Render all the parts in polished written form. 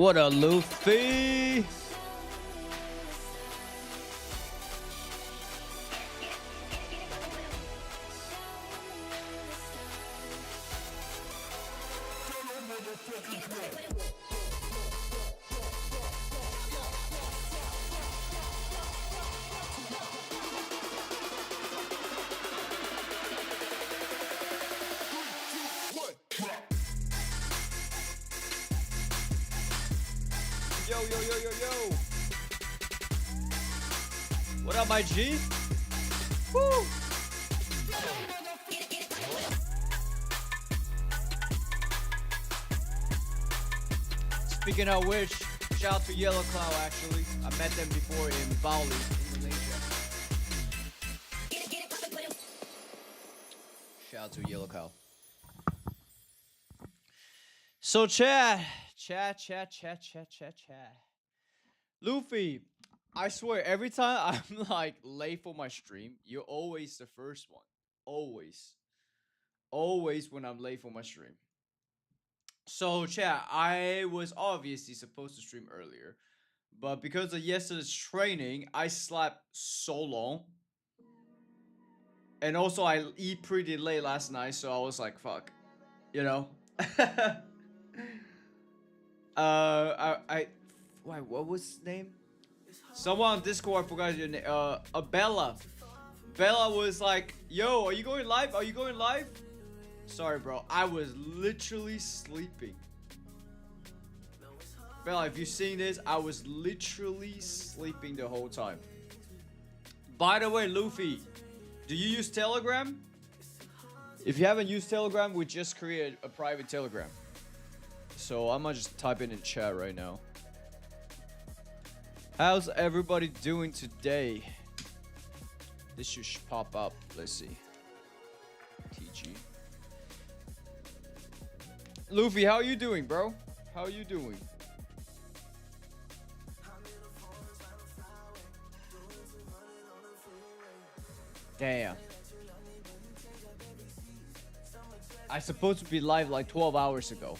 What a Luffy! Yo, yo, yo, yo, yo. What up, my G? Woo! Speaking of which, shout out to Yellow Cloud actually. I met them before in Bali, Indonesia. Shout out to Yellow Cloud. So chat. Luffy, I swear, every time I'm like late for my stream, you're always the first one. Always. Always when I'm late for my stream. So chat, I was obviously supposed to stream earlier, but because of yesterday's training, I slept so long. And also I eat pretty late last night, so I was like, fuck. You know? Wait, what was his name? Someone on Discord, I forgot your name. Bella. Bella was like, yo, are you going live? Are you going live? Sorry, bro. I was literally sleeping. Bella, if you're seeing this, I was literally sleeping the whole time. By the way, Luffy, do you use Telegram? If you haven't used Telegram, we just created a private Telegram. So I'm gonna just type it in chat right now. How's everybody doing today? This should pop up. Let's see. TG. Luffy, how are you doing, bro? How are you doing? Damn. I supposed to be live like 12 hours ago.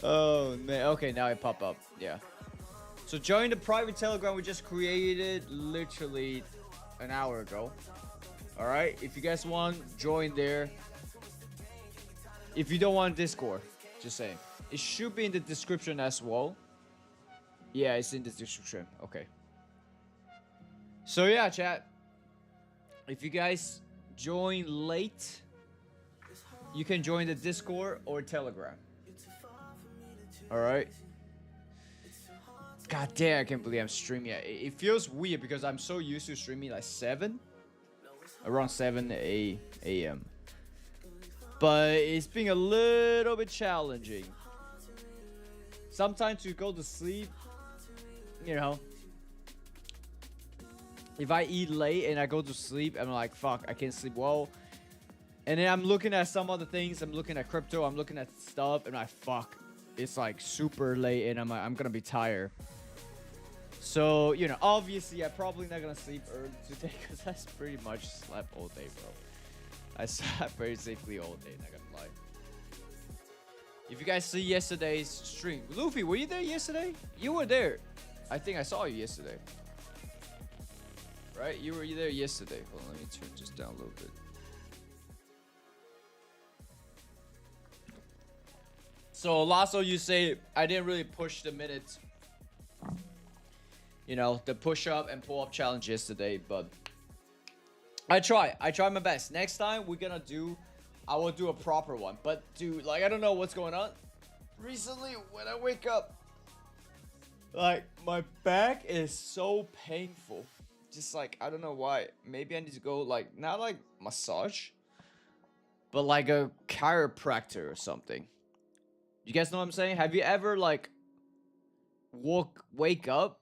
Oh man, okay, now I pop up. Yeah, so join the private Telegram we just created literally an hour ago. All right, if you guys want, join there. If you don't want Discord, just saying, it should be in the description as well. Yeah, it's in the description. Okay, so yeah, chat, if you guys join late, you can join the Discord or Telegram. Alright. God damn, I can't believe I'm streaming. It feels weird because I'm so used to streaming like around 7 a.m. But it's been a little bit challenging. Sometimes you go to sleep, you know. If I eat late and I go to sleep, I'm like, fuck, I can't sleep well. And then I'm looking at some other things. I'm looking at crypto. I'm looking at stuff. And I'm like, fuck. It's like super late. And I'm like, I'm going to be tired. So, you know, obviously, I'm probably not going to sleep early today. Because I pretty much slept all day, bro. I slept basically all day. Not going to lie. If you guys see yesterday's stream. Luffy, were you there yesterday? You were there. I think I saw you yesterday. Right? You were there yesterday. Hold on, let me turn this down a little bit. So, Lasso, you say I didn't really push the minutes. You know, the push-up and pull-up challenge yesterday, but I try my best. Next time I will do a proper one. But dude, like, I don't know what's going on. Recently, when I wake up, like, my back is so painful. Just like, I don't know why. Maybe I need to go, like, not like massage, but like a chiropractor or something. You guys know what I'm saying? Have you ever, like, wake up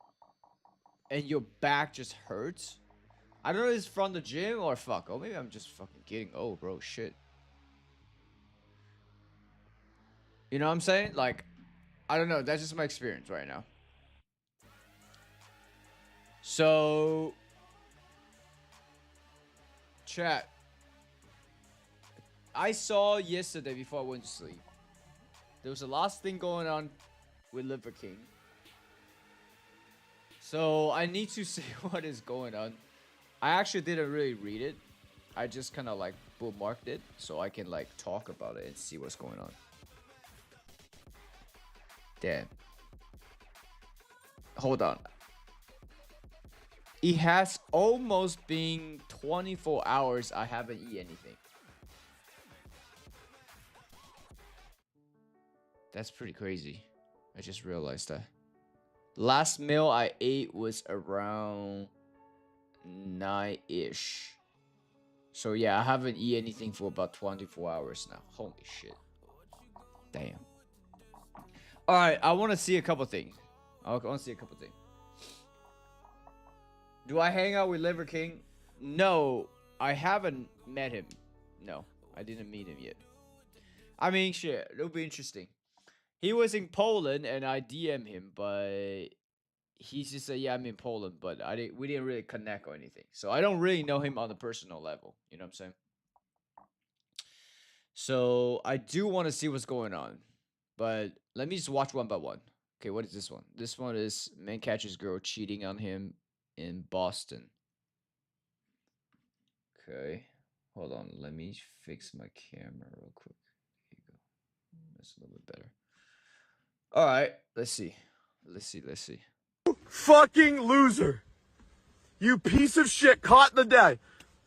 and your back just hurts? I don't know if it's from the gym or fuck. Oh, maybe I'm just fucking getting old, bro. Shit. You know what I'm saying? Like, I don't know. That's just my experience right now. So, chat. I saw yesterday before I went to sleep. There was a last thing going on with Liver King. So, I need to see what is going on. I actually didn't really read it. I just kind of like bookmarked it so I can like talk about it and see what's going on. Damn. Hold on. It has almost been 24 hours I haven't eaten anything. That's pretty crazy. I just realized that. Last meal I ate was around 9-ish. So yeah, I haven't eaten anything for about 24 hours now. Holy shit. Damn. Alright, I want to see a couple things. Do I hang out with Liver King? No, I haven't met him. No, I didn't meet him yet. I mean, shit, it'll be interesting. He was in Poland and I DM him, but he just said, yeah, I'm in Poland, but we didn't really connect or anything. So I don't really know him on a personal level. You know what I'm saying? So I do want to see what's going on. But let me just watch one by one. Okay, what is this one? This one is man catches girl cheating on him in Boston. Okay. Hold on. Let me fix my camera real quick. Here you go. That's a little bit better. Alright, let's see. Let's see. Fucking loser. You piece of shit caught in the day.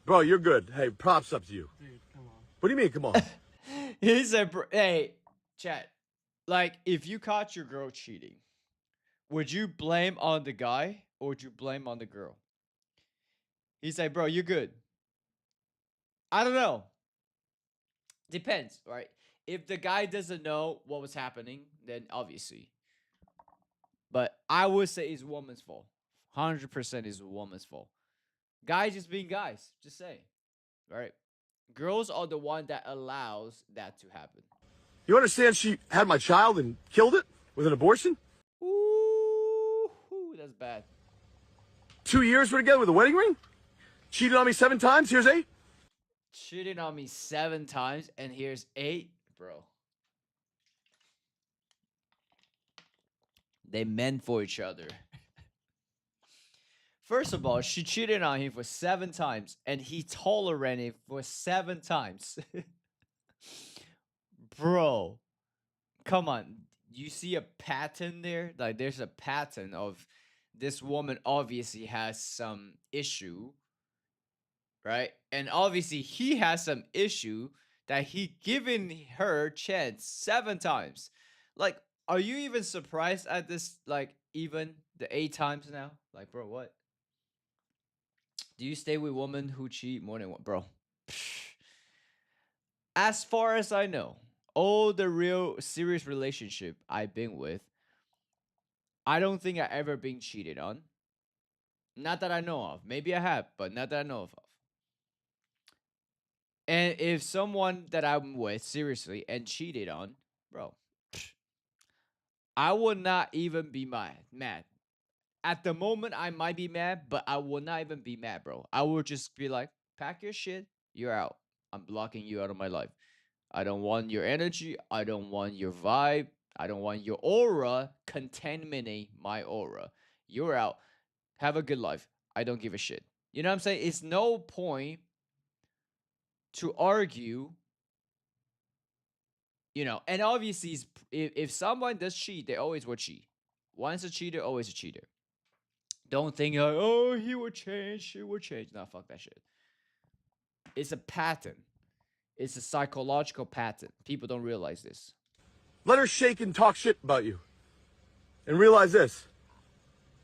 Bro, you're good. Hey, props up to you. Dude, come on. What do you mean, come on? He said, hey, chat. Like, if you caught your girl cheating, would you blame on the guy or would you blame on the girl? He said, bro, you're good. I don't know. Depends, right? If the guy doesn't know what was happening, then obviously. But I would say it's woman's fault. 100% is a woman's fault. Guys just being guys. Just saying. Right? Girls are the one that allows that to happen. You understand she had my child and killed it with an abortion? Ooh, that's bad. 2 years we're together with a wedding ring? Cheated on me 7 times, here's 8? Cheated on me 7 times, and here's 8, bro. They meant for each other. First of all, she cheated on him for 7 times, and he tolerated for 7 times. Bro, come on. You see a pattern there? Like, there's a pattern of this woman obviously has some issue, right? And obviously he has some issue that he given her chance 7 times. Like, are you even surprised at this? Like, even the 8 times now? Like, bro, what? Do you stay with women who cheat more than one? Bro. As far as I know, all the real serious relationship I've been with, I don't think I ever been cheated on. Not that I know of. Maybe I have, but not that I know of. And if someone that I'm with seriously and cheated on, bro, I would not even be mad. At the moment, I might be mad, but I will not even be mad, bro. I will just be like, pack your shit, you're out. I'm blocking you out of my life. I don't want your energy. I don't want your vibe. I don't want your aura contaminate my aura. You're out. Have a good life. I don't give a shit. You know what I'm saying? It's no point to argue, you know. And obviously, if someone does cheat, they always will cheat. Once a cheater, always a cheater. Don't think, oh, he will change, he will change. Nah, fuck that shit. It's a pattern. It's a psychological pattern. People don't realize this. Let her shake and talk shit about you. And realize this.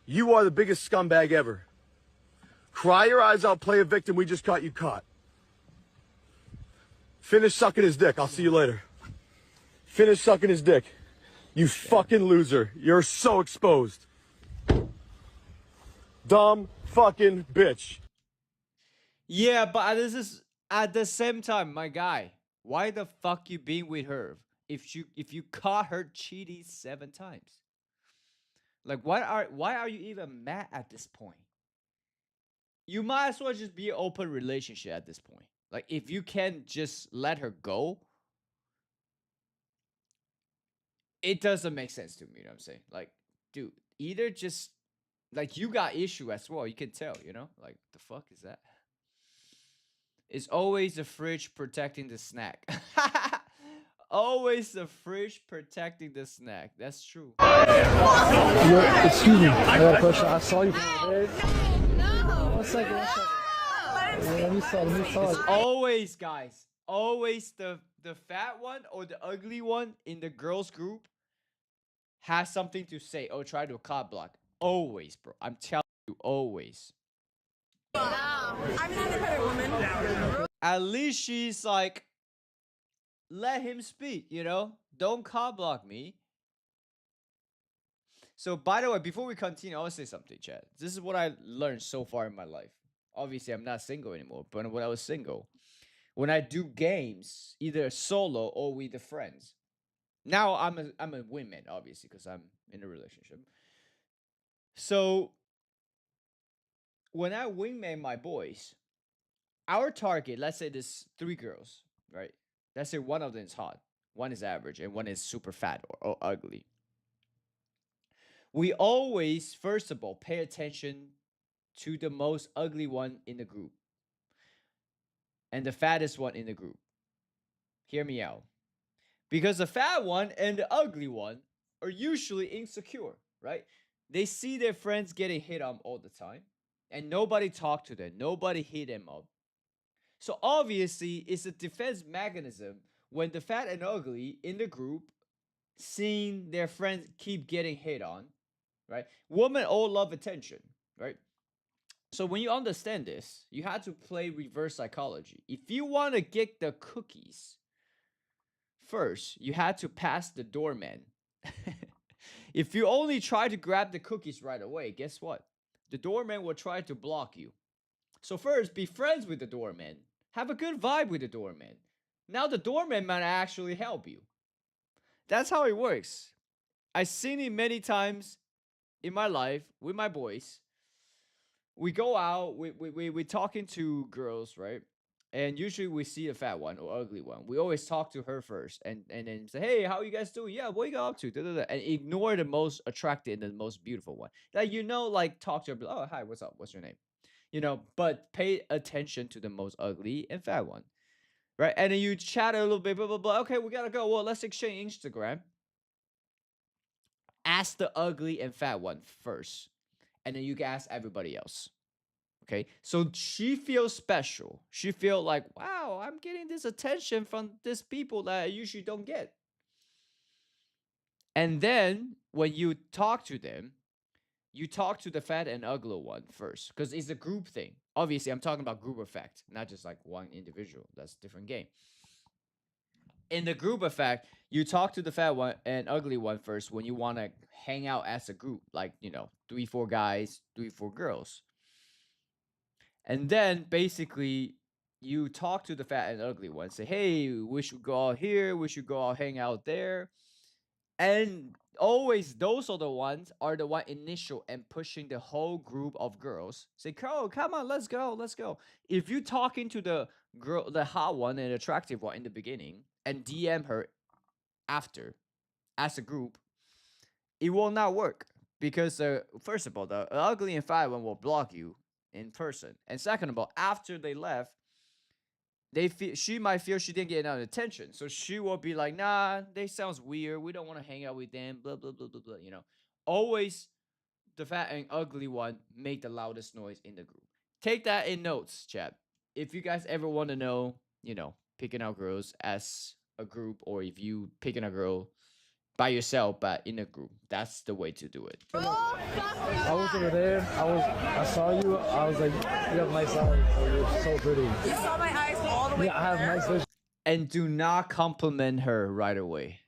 You are the biggest scumbag ever. Cry your eyes out, play a victim. We just caught you caught. Finish sucking his dick. I'll see you later. Finish sucking his dick. You fucking loser. You're so exposed. Dumb fucking bitch. Yeah, but this is at the same time, my guy. Why the fuck you being with her if you caught her cheating 7 times? Like, why are you even mad at this point? You might as well just be an open relationship at this point. Like, if you can just let her go, it doesn't make sense to me. You know what I'm saying? Like, dude, either just like you got issue as well. You can tell. You know, like the fuck is that? It's always the fridge protecting the snack. Always the fridge protecting the snack. That's true. Yeah, excuse me. I got a question. I saw you. No. One second. Let me saw. It's always, guys. Always the fat one or the ugly one in the girls group has something to say or try to cop block. Always, bro. I'm telling you, always. No, I'm an independent woman. At least she's like, let him speak, you know? Don't cop block me. So, by the way, before we continue, I want to say something, Chad. This is what I learned so far in my life. Obviously, I'm not single anymore, but when I was single, when I do games, either solo or with the friends. Now I'm a wingman, obviously, because I'm in a relationship. So when I wingman my boys, our target, let's say there's 3 girls, right? Let's say one of them is hot, one is average, and one is super fat or ugly. We always, first of all, pay attention to the most ugly one in the group and the fattest one in the group. Hear me out. Because the fat one and the ugly one are usually insecure, right? They see their friends getting hit on all the time, and nobody talk to them. Nobody hit them up. So obviously, it's a defense mechanism when the fat and ugly in the group seeing their friends keep getting hit on, right? Women all love attention, right? So when you understand this, you have to play reverse psychology. If you want to get the cookies, first, you had to pass the doorman. If you only try to grab the cookies right away, guess what? The doorman will try to block you. So first, be friends with the doorman. Have a good vibe with the doorman. Now the doorman might actually help you. That's how it works. I've seen it many times in my life with my boys. We go out, we talking to girls, right? And usually we see a fat one or ugly one. We always talk to her first and then say, hey, how you guys doing? Yeah, what you got up to? Da, da, da. And ignore the most attractive and the most beautiful one. Like, you know, like talk to her, oh, hi, what's up? What's your name? You know, but pay attention to the most ugly and fat one. Right? And then you chat a little bit, blah, blah, blah. Okay, we gotta go. Well, let's exchange Instagram. Ask the ugly and fat one first. And then you can ask everybody else. Okay, so she feels special. She feels like, wow, I'm getting this attention from these people that I usually don't get. And then when you talk to them, you talk to the fat and ugly one first, because it's a group thing. Obviously, I'm talking about group effect, not just like one individual. That's a different game. In the group effect, you talk to the fat one and ugly one first when you want to hang out as a group, like, you know, 3-4 guys, 3-4 girls. And then basically you talk to the fat and ugly one, say, hey, we should go out here, we should go out hang out there. And always those are the ones are the one initial and pushing the whole group of girls. Say, oh, come on, let's go, let's go. If you talking to the girl, the hot one and attractive one in the beginning and DM her after as a group, it will not work. because first of all, the ugly and fat one will block you in person, and second of all, after they left, she might feel she didn't get enough attention, so she will be like, nah, they sounds weird, we don't want to hang out with them, blah blah blah blah blah. Always the fat and ugly one make the loudest noise in the group. Take that in notes, chat. If you guys ever want to know, picking out girls as a group, or if you picking a girl by yourself but in a group, that's the way to do it. I was over there. I saw you. I was like, you have nice eyes. You're so pretty. You saw my eyes all the way. Yeah, I have nice vision. And do not compliment her right away.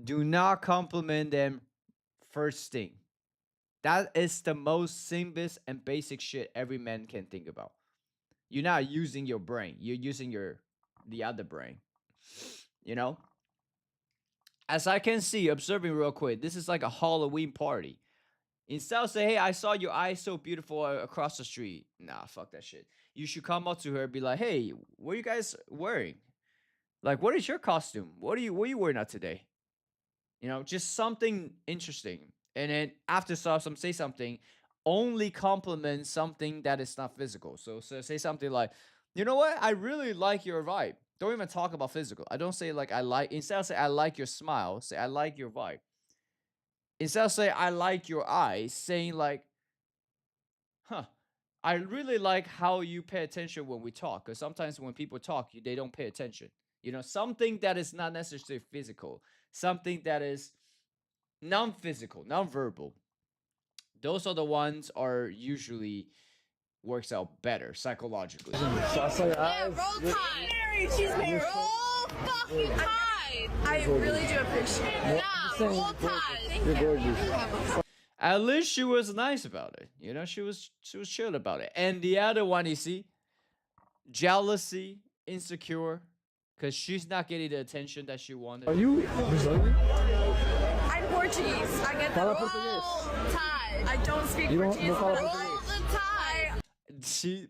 Do not compliment them first thing. That is the most simplest and basic shit every man can think about. You're not using your brain. You're using the other brain. As I can see, observing real quick, this is like a Halloween party. Instead of say, hey, I saw your eyes so beautiful across the street. Nah, fuck that shit. You should come up to her and be like, hey, what are you guys wearing? Like, what is your costume? What are you wearing out today? Just something interesting. And then after some say something, only compliment something that is not physical. So say something like, you know what? I really like your vibe. Don't even talk about physical. I don't say like instead of say I like your smile, say I like your vibe. Instead of say I like your eyes, saying like, I really like how you pay attention when we talk. Because sometimes when people talk, they don't pay attention. Something that is not necessarily physical. Something that is non-physical, non-verbal. Those are the ones are usually works out better psychologically. So I saw your eyes. Roll Tide. She's married. Roll fucking Tide. I really do appreciate it. Nah, roll Tide. You're gorgeous. At least she was nice about it. She was chill about it. And the other one, you see, jealousy, insecure, because she's not getting the attention that she wanted. Are you Brazilian? I'm Portuguese. I get the Fala roll português. Tide. I don't speak Portuguese. Não fala Roll português. the Tide. She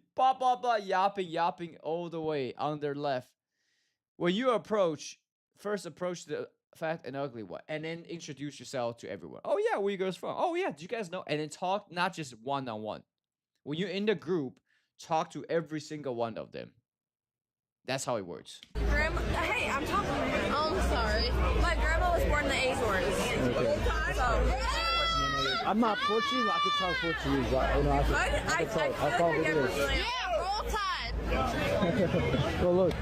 yapping all the way on their left. When you first approach the fat and ugly one, and then introduce yourself to everyone. Oh yeah, where you guys from? Oh yeah, do you guys know? And then talk not just one-on-one. When you're in the group, talk to every single one of them. That's how it works. Grandma, hey, I'm talking to her. Oh, I'm sorry. My grandma was born in the Azores. Okay. So, I'm not Portuguese. I can talk Portuguese. I talk Portuguese. yeah, roll Tide. Go look.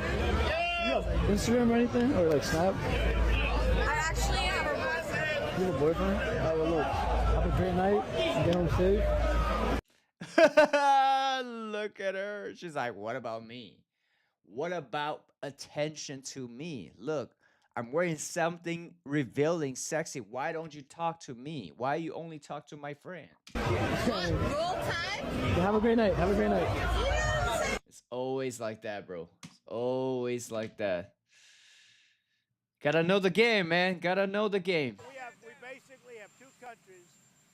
You have Instagram or anything, or like Snap? I actually have a boyfriend. You have a boyfriend? Alright, well look. Have a great night. Get home safe. Look at her. She's like, what about me? What about attention to me? Look, I'm wearing something revealing, sexy. Why don't you talk to me? Why you only talk to my friend? Roll Tide. Have a great night. Have a great night. It's always like that, bro. It's always like that. Gotta know the game, man. Gotta know the game. We basically have two countries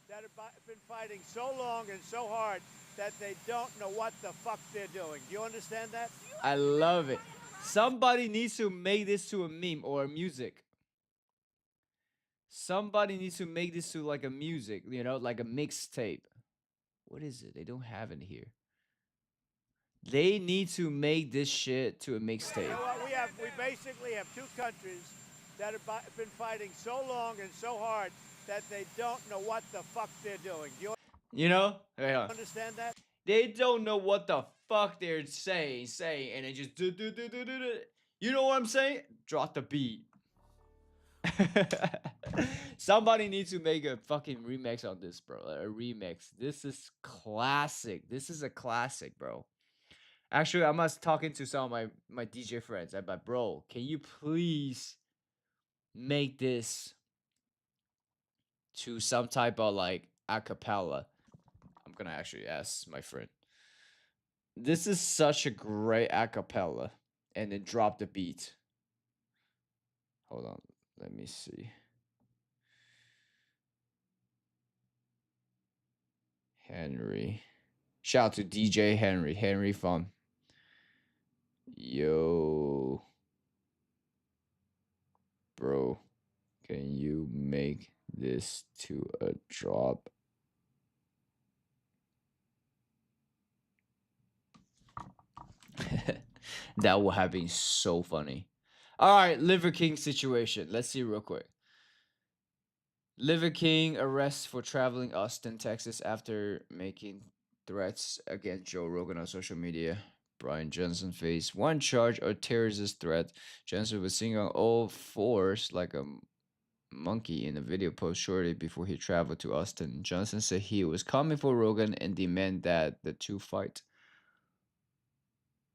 that have been fighting so long and so hard that they don't know what the fuck they're doing. Do you understand that? I love it. Somebody needs to make this to a meme or a music. Somebody needs to make this to like a music, like a mixtape. What is it? They don't have it here. They need to make this shit to a mixtape. You know what? We basically have two countries that have been fighting so long and so hard that they don't know what the fuck they're doing. Do you understand that? They don't know what the fuck they're saying, and they just do. You know what I'm saying? Drop the beat. Somebody needs to make a fucking remix on this, bro. A remix. This is classic. This is a classic, bro. Actually, I was talking to some of my DJ friends. I'm like, bro, can you please make this to some type of like a cappella? I'm gonna actually ask my friend. This is such a great a cappella. And then drop the beat. Hold on. Let me see. Henry. Shout out to DJ Henry. Henry Fun. Yo. Bro. Can you make this to a drop? That would have been so funny. All right, Liver King situation. Let's see real quick. Liver King arrests for traveling Austin, Texas after making threats against Joe Rogan on social media. Brian Johnson faced one charge of terrorist threat. Johnson was seen on all fours like a monkey in a video post shortly before he traveled to Austin. Johnson said he was coming for Rogan and demanded that the two fight.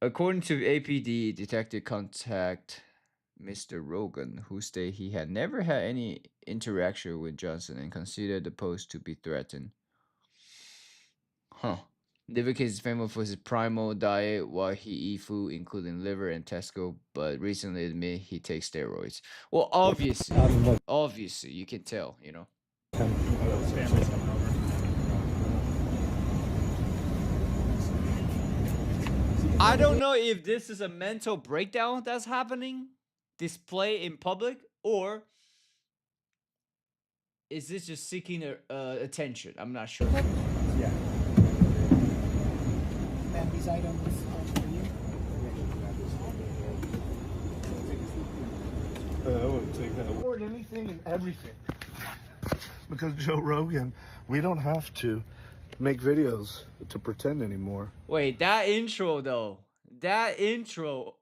According to APD, detective contact Mr. Rogan, who stated he had never had any interaction with Johnson and considered the post to be threatened. Huh. Liver King is famous for his primal diet while he eats food including liver and testicle, but recently admitted he takes steroids. Well, obviously, you can tell, you know. I don't know if this is a mental breakdown that's happening, display in public, or is this just seeking attention? I'm not sure. Yeah. Ma'am, these items are for you. I wouldn't take that. Or anything and everything. Because Joe Rogan, we don't have to make videos to pretend anymore. Wait, that intro though. That intro.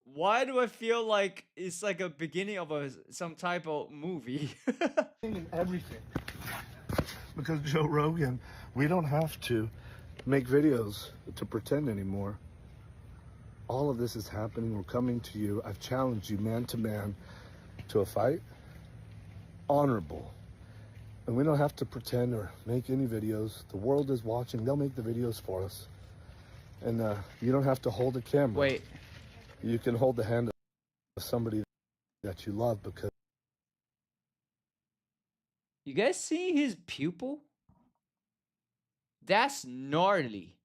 Why do I feel like it's like a beginning of some type of movie? And everything. Because Joe Rogan, we don't have to make videos to pretend anymore. All of this is happening. We're coming to you. I've challenged you man to man to a fight. Honorable. And we don't have to pretend or make any videos. The world is watching. They'll make the videos for us. And you don't have to hold a camera. Wait. You can hold the hand of somebody that you love because... You guys see his pupil? That's gnarly.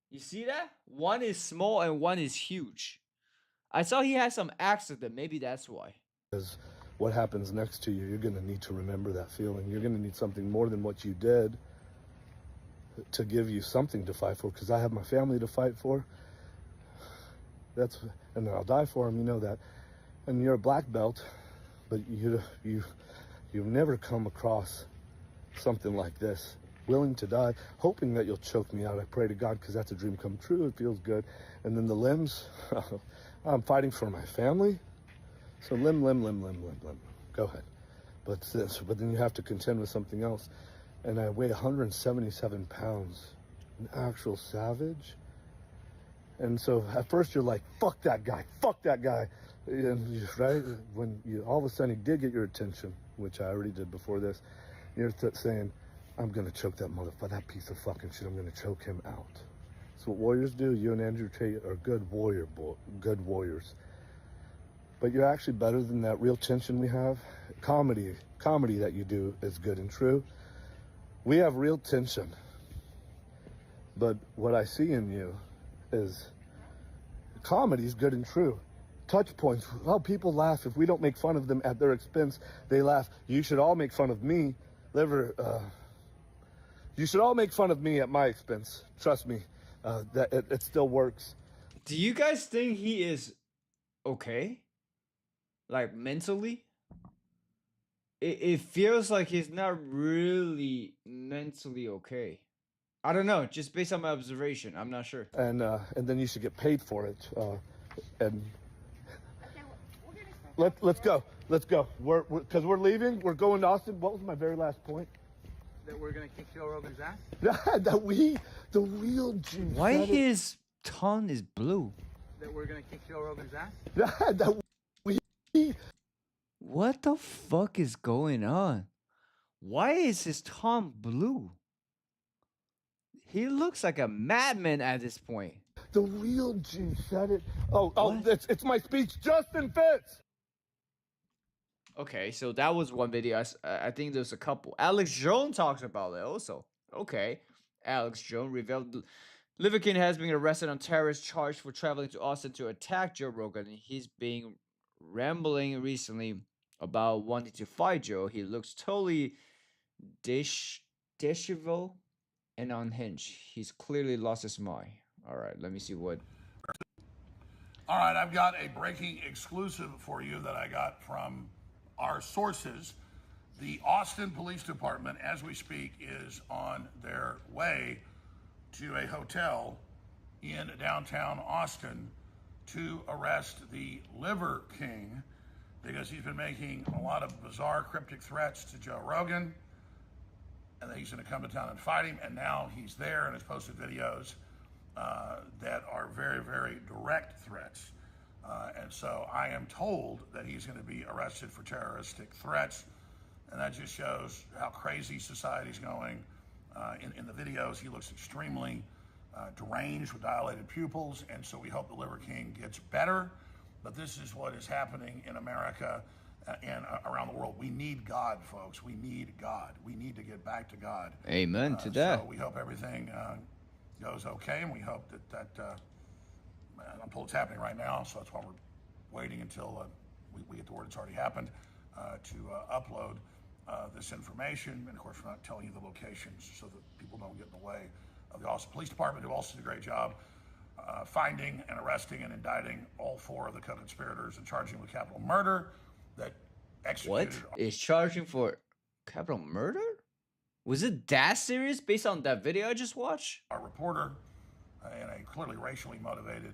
You see that? One is small and one is huge. I saw he had some accident. Maybe that's why. Because what happens next to you, you're going to need to remember that feeling. You're going to need something more than what you did to give you something to fight for. Because I have my family to fight for. And I'll die for them, you know that. And you're a black belt, but you've never come across something like this. Willing to die, hoping that you'll choke me out. I pray to God, because that's a dream come true. It feels good. And then the limbs, I'm fighting for my family. So limb. Go ahead. But then you have to contend with something else. And I weigh 177 pounds. An actual savage. And so at first you're like, fuck that guy. And right when you all of a sudden he did get your attention, which I already did before this, you're saying, I'm gonna choke that motherfucker, that piece of fucking shit. I'm gonna choke him out. That's what warriors do. You and Andrew Tate are good warriors. But you're actually better than that real tension we have. Comedy that you do is good and true. We have real tension. But what I see in you is comedy is good and true. Touch points. Well, people laugh. If we don't make fun of them at their expense, they laugh. You should all make fun of me. You should all make fun of me at my expense. Trust me, that it still works. Do you guys think he is okay? Like mentally? It feels like he's not really mentally okay. I don't know, just based on my observation. I'm not sure. And then you should get paid for it. And let's go. Because we're leaving. We're going to Austin. What was my very last point? That we're gonna kick Joe Rogan's ass? The real juice. Why his tongue is blue? That we're gonna kick Joe Rogan's ass? What the fuck is going on? Why is his tongue blue? He looks like a madman at this point. The real juice said it. Oh, it's my speech. Justin Fitz. Okay, so that was one video. I think there's a couple. Alex Jones talks about it also. Okay. Alex Jones revealed Liver King has been arrested on terrorist charge for traveling to Austin to attack Joe Rogan. And he's being rambling recently about wanting to fight Joe. He looks totally disheveled and unhinged. He's clearly lost his mind. All right, let me see what. All right, I've got a breaking exclusive for you that I got from our sources. The Austin Police Department, as we speak, is on their way to a hotel in downtown Austin to arrest the Liver King because he's been making a lot of bizarre, cryptic threats to Joe Rogan, and that he's going to come to town and fight him. And now he's there and has posted videos that are very, very direct threats. And so I am told that he's going to be arrested for terroristic threats. And that just shows how crazy society's going. In the videos, he looks extremely deranged with dilated pupils. And so we hope the Liver King gets better. But this is what is happening in America and around the world. We need God, folks. We need God. We need to get back to God. Amen to that. So we hope everything goes okay, and we hope that I'm told it's happening right now, so that's why we're waiting until we get the word it's already happened to upload this information. And of course, we're not telling you the locations so that people don't get in the way of the Austin Police Department, who also did a great job finding and arresting and indicting all 4 of the co-conspirators and charging them with capital murder that executed. What? Is charging for capital murder? Was it that serious based on that video I just watched? Our reporter in a clearly racially motivated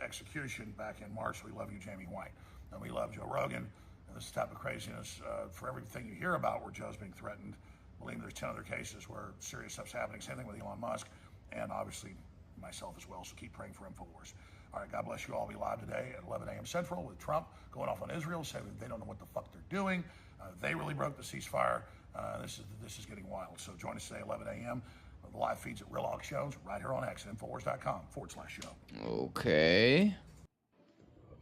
execution back in March. We love you, Jamie White. And we love Joe Rogan. And this type of craziness, for everything you hear about where Joe's being threatened, believe me, there's 10 other cases where serious stuff's happening. Same thing with Elon Musk, and obviously myself as well. So keep praying for InfoWars. All right, God bless you all. We'll be live today at 11 a.m. Central with Trump going off on Israel, saying that they don't know what the fuck they're doing. They really broke the ceasefire. This is getting wild. So join us today at 11 a.m. The live feeds at Real Hawk Shows right here on X at Infowars.com/show. Okay.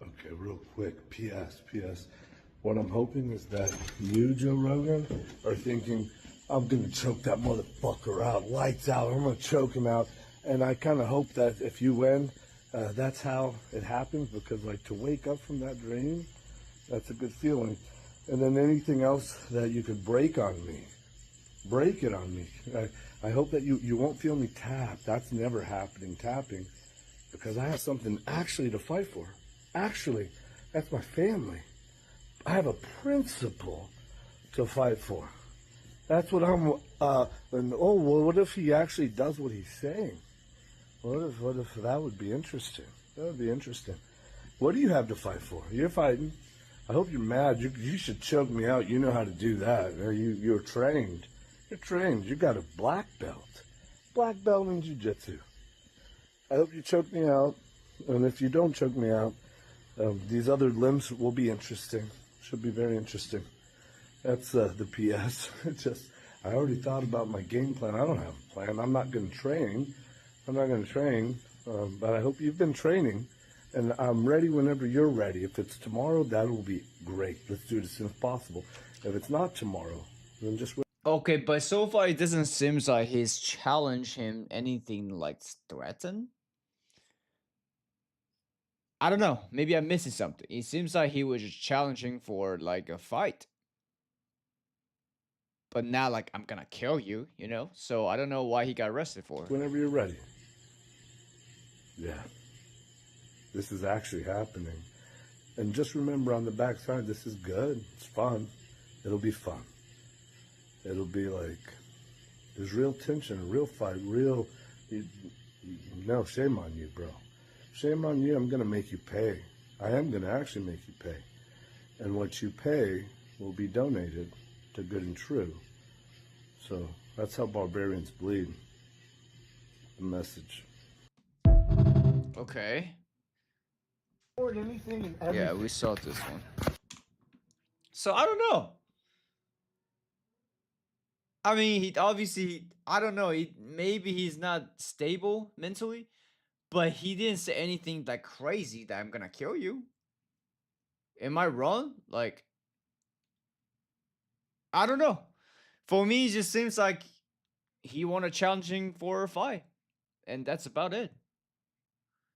Okay, real quick. P.S. What I'm hoping is that you, Joe Rogan, are thinking, I'm going to choke that motherfucker out. Lights out. I'm going to choke him out. And I kind of hope that if you win, that's how it happens. Because, like, to wake up from that dream, that's a good feeling. And then anything else that you could break on me, break it on me. I hope that you won't feel me tap. That's never happening, tapping. Because I have something actually to fight for. Actually, that's my family. I have a principle to fight for. That's what I'm, and oh, well, what if he actually does what he's saying? What if that would be interesting? That would be interesting. What do you have to fight for? You're fighting. I hope you're mad. You should choke me out. You know how to do that. You're trained. You're trained. You got a black belt. Black belt in jiu-jitsu. I hope you choke me out. And if you don't choke me out, these other limbs will be interesting. Should be very interesting. That's the PS. I already thought about my game plan. I don't have a plan. I'm not going to train. But I hope you've been training. And I'm ready whenever you're ready. If it's tomorrow, that will be great. Let's do it as soon as possible. If it's not tomorrow, then just wait. Okay, but so far it doesn't seem like he's challenged him anything like threatened. I don't know. Maybe I'm missing something. It seems like he was just challenging for like a fight. But now like I'm gonna kill you, you know? So I don't know why he got arrested for. Whenever you're ready. Yeah. This is actually happening. And just remember on the backside, this is good. It's fun. It'll be fun. It'll be like, there's real tension, real fight, real, no, shame on you, bro. Shame on you. I'm going to make you pay. I am going to actually make you pay. And what you pay will be donated to Good and True. So that's how barbarians bleed. The message. Okay. Anything, yeah, we saw this one. So I don't know. I mean, he obviously, I don't know. Maybe he's not stable mentally, but he didn't say anything like crazy that I'm gonna kill you. Am I wrong? Like, I don't know. For me, it just seems like he wanted challenging for a fight, and that's about it.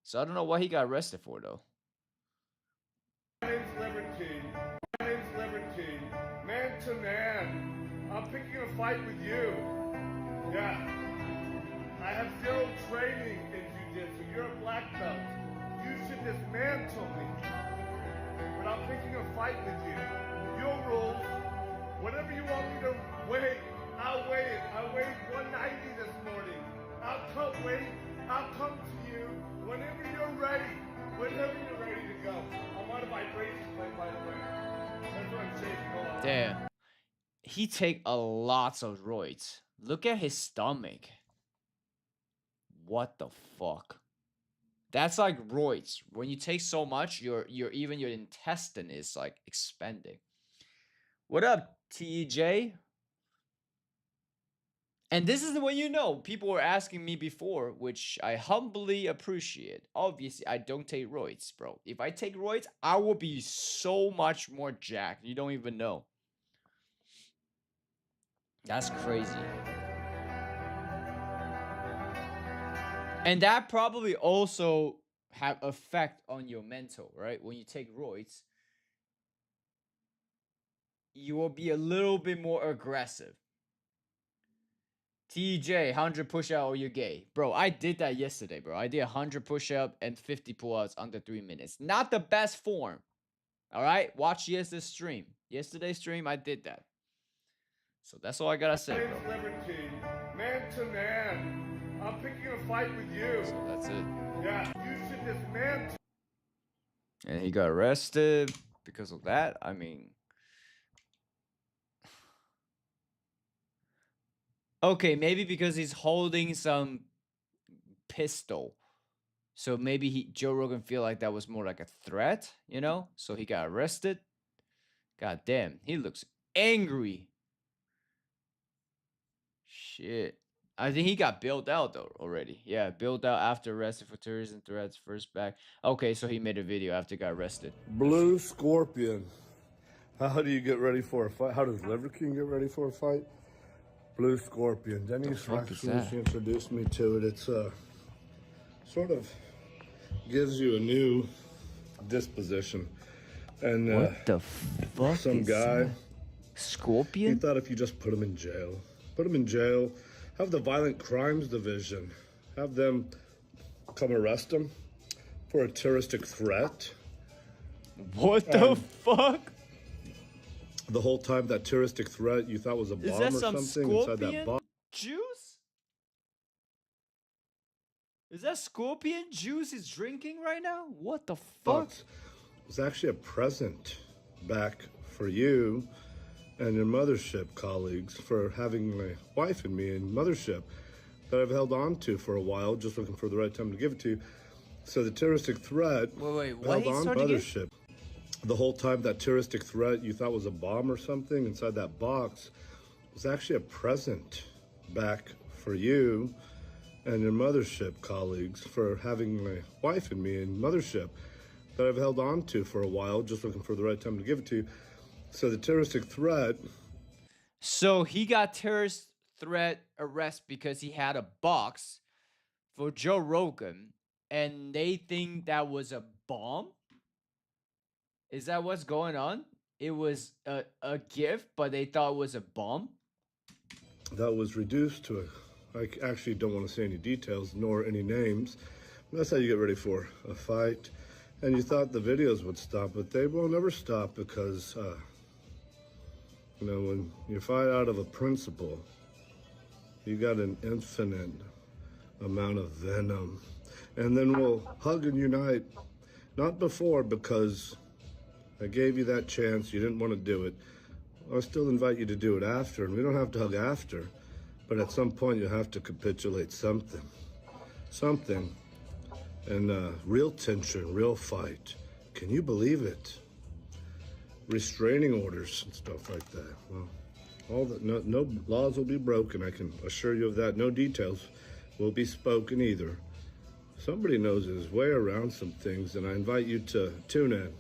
So I don't know what he got arrested for though. Celebrity to man. I'm picking a fight with you. Yeah. I have zero training in jiu-jitsu. You're a black belt. You should dismantle me. But I'm picking a fight with you. Your rules. Whatever you want me to weigh, I'll weigh it. I weighed 190 this morning. I'll come to you whenever you're ready. Whenever you're ready to go. I'm on a vibration plate, by the way. That's what I'm shaking. Damn. He take a lot of roids. Look at his stomach. What the fuck? That's like roids. When you take so much, your intestine is like expanding. What up, TJ? And this is when you know people were asking me before, which I humbly appreciate. Obviously, I don't take roids, bro. If I take roids, I will be so much more jacked. You don't even know. That's crazy. And that probably also have effect on your mental, right? When you take roids, you will be a little bit more aggressive. TJ, 100 push-up or you're gay. Bro, I did that yesterday, bro. I did 100 push-up and 50 pull-ups under 3 minutes. Not the best form. All right? Watch yesterday's stream. Yesterday's stream, I did that. So that's all I gotta say, bro. Man to man. I'm picking a fight with you. So that's it. Yeah, you should dismantle. And he got arrested because of that. I mean, okay, maybe because he's holding some pistol. So maybe Joe Rogan feel like that was more like a threat, you know? So he got arrested. God damn, he looks angry. Shit. I think he got bailed out though already. Yeah, bailed out after arrested for terrorism threats, first back. Okay, so he made a video after he got arrested. Blue Scorpion. How do you get ready for a fight? How does Liver King get ready for a fight? Blue Scorpion. Denise actually introduced me to it. It's sort of gives you a new disposition. And what the fuck? Some guy, Scorpion? he thought if you just put him in jail, have the Violent Crimes Division, have them come arrest him for a terroristic threat. What the fuck? The whole time that terroristic threat you thought was a bomb or something inside that box. Juice? Is that scorpion juice he's drinking right now? What the fuck? It was actually a present back for you and your mothership colleagues for having my wife and me in mothership that I've held on to for a while, just looking for the right time to give it to you. So the terroristic threat what held on mothership. The whole time that terroristic threat you thought was a bomb or something inside that box was actually a present back for you and your mothership colleagues for having my wife and me in mothership that I've held on to for a while, just looking for the right time to give it to you. So the terroristic threat. So he got terrorist threat arrest because he had a box for Joe Rogan and they think that was a bomb? Is that what's going on? It was a gift, but they thought it was a bomb? That was reduced to I actually don't want to say any details nor any names. That's how you get ready for a fight. And you thought the videos would stop, but they will never stop because, you know, when you fight out of a principle, you got an infinite amount of venom. And then we'll hug and unite. Not before, because I gave you that chance. You didn't want to do it. I'll still invite you to do it after, and we don't have to hug after. But at some point, you have to capitulate something. Something. And real tension, real fight. Can you believe it? Restraining orders and stuff like that. Well, all the no laws will be broken. I can assure you of that. No details will be spoken either. Somebody knows his way around some things, and I invite you to tune in.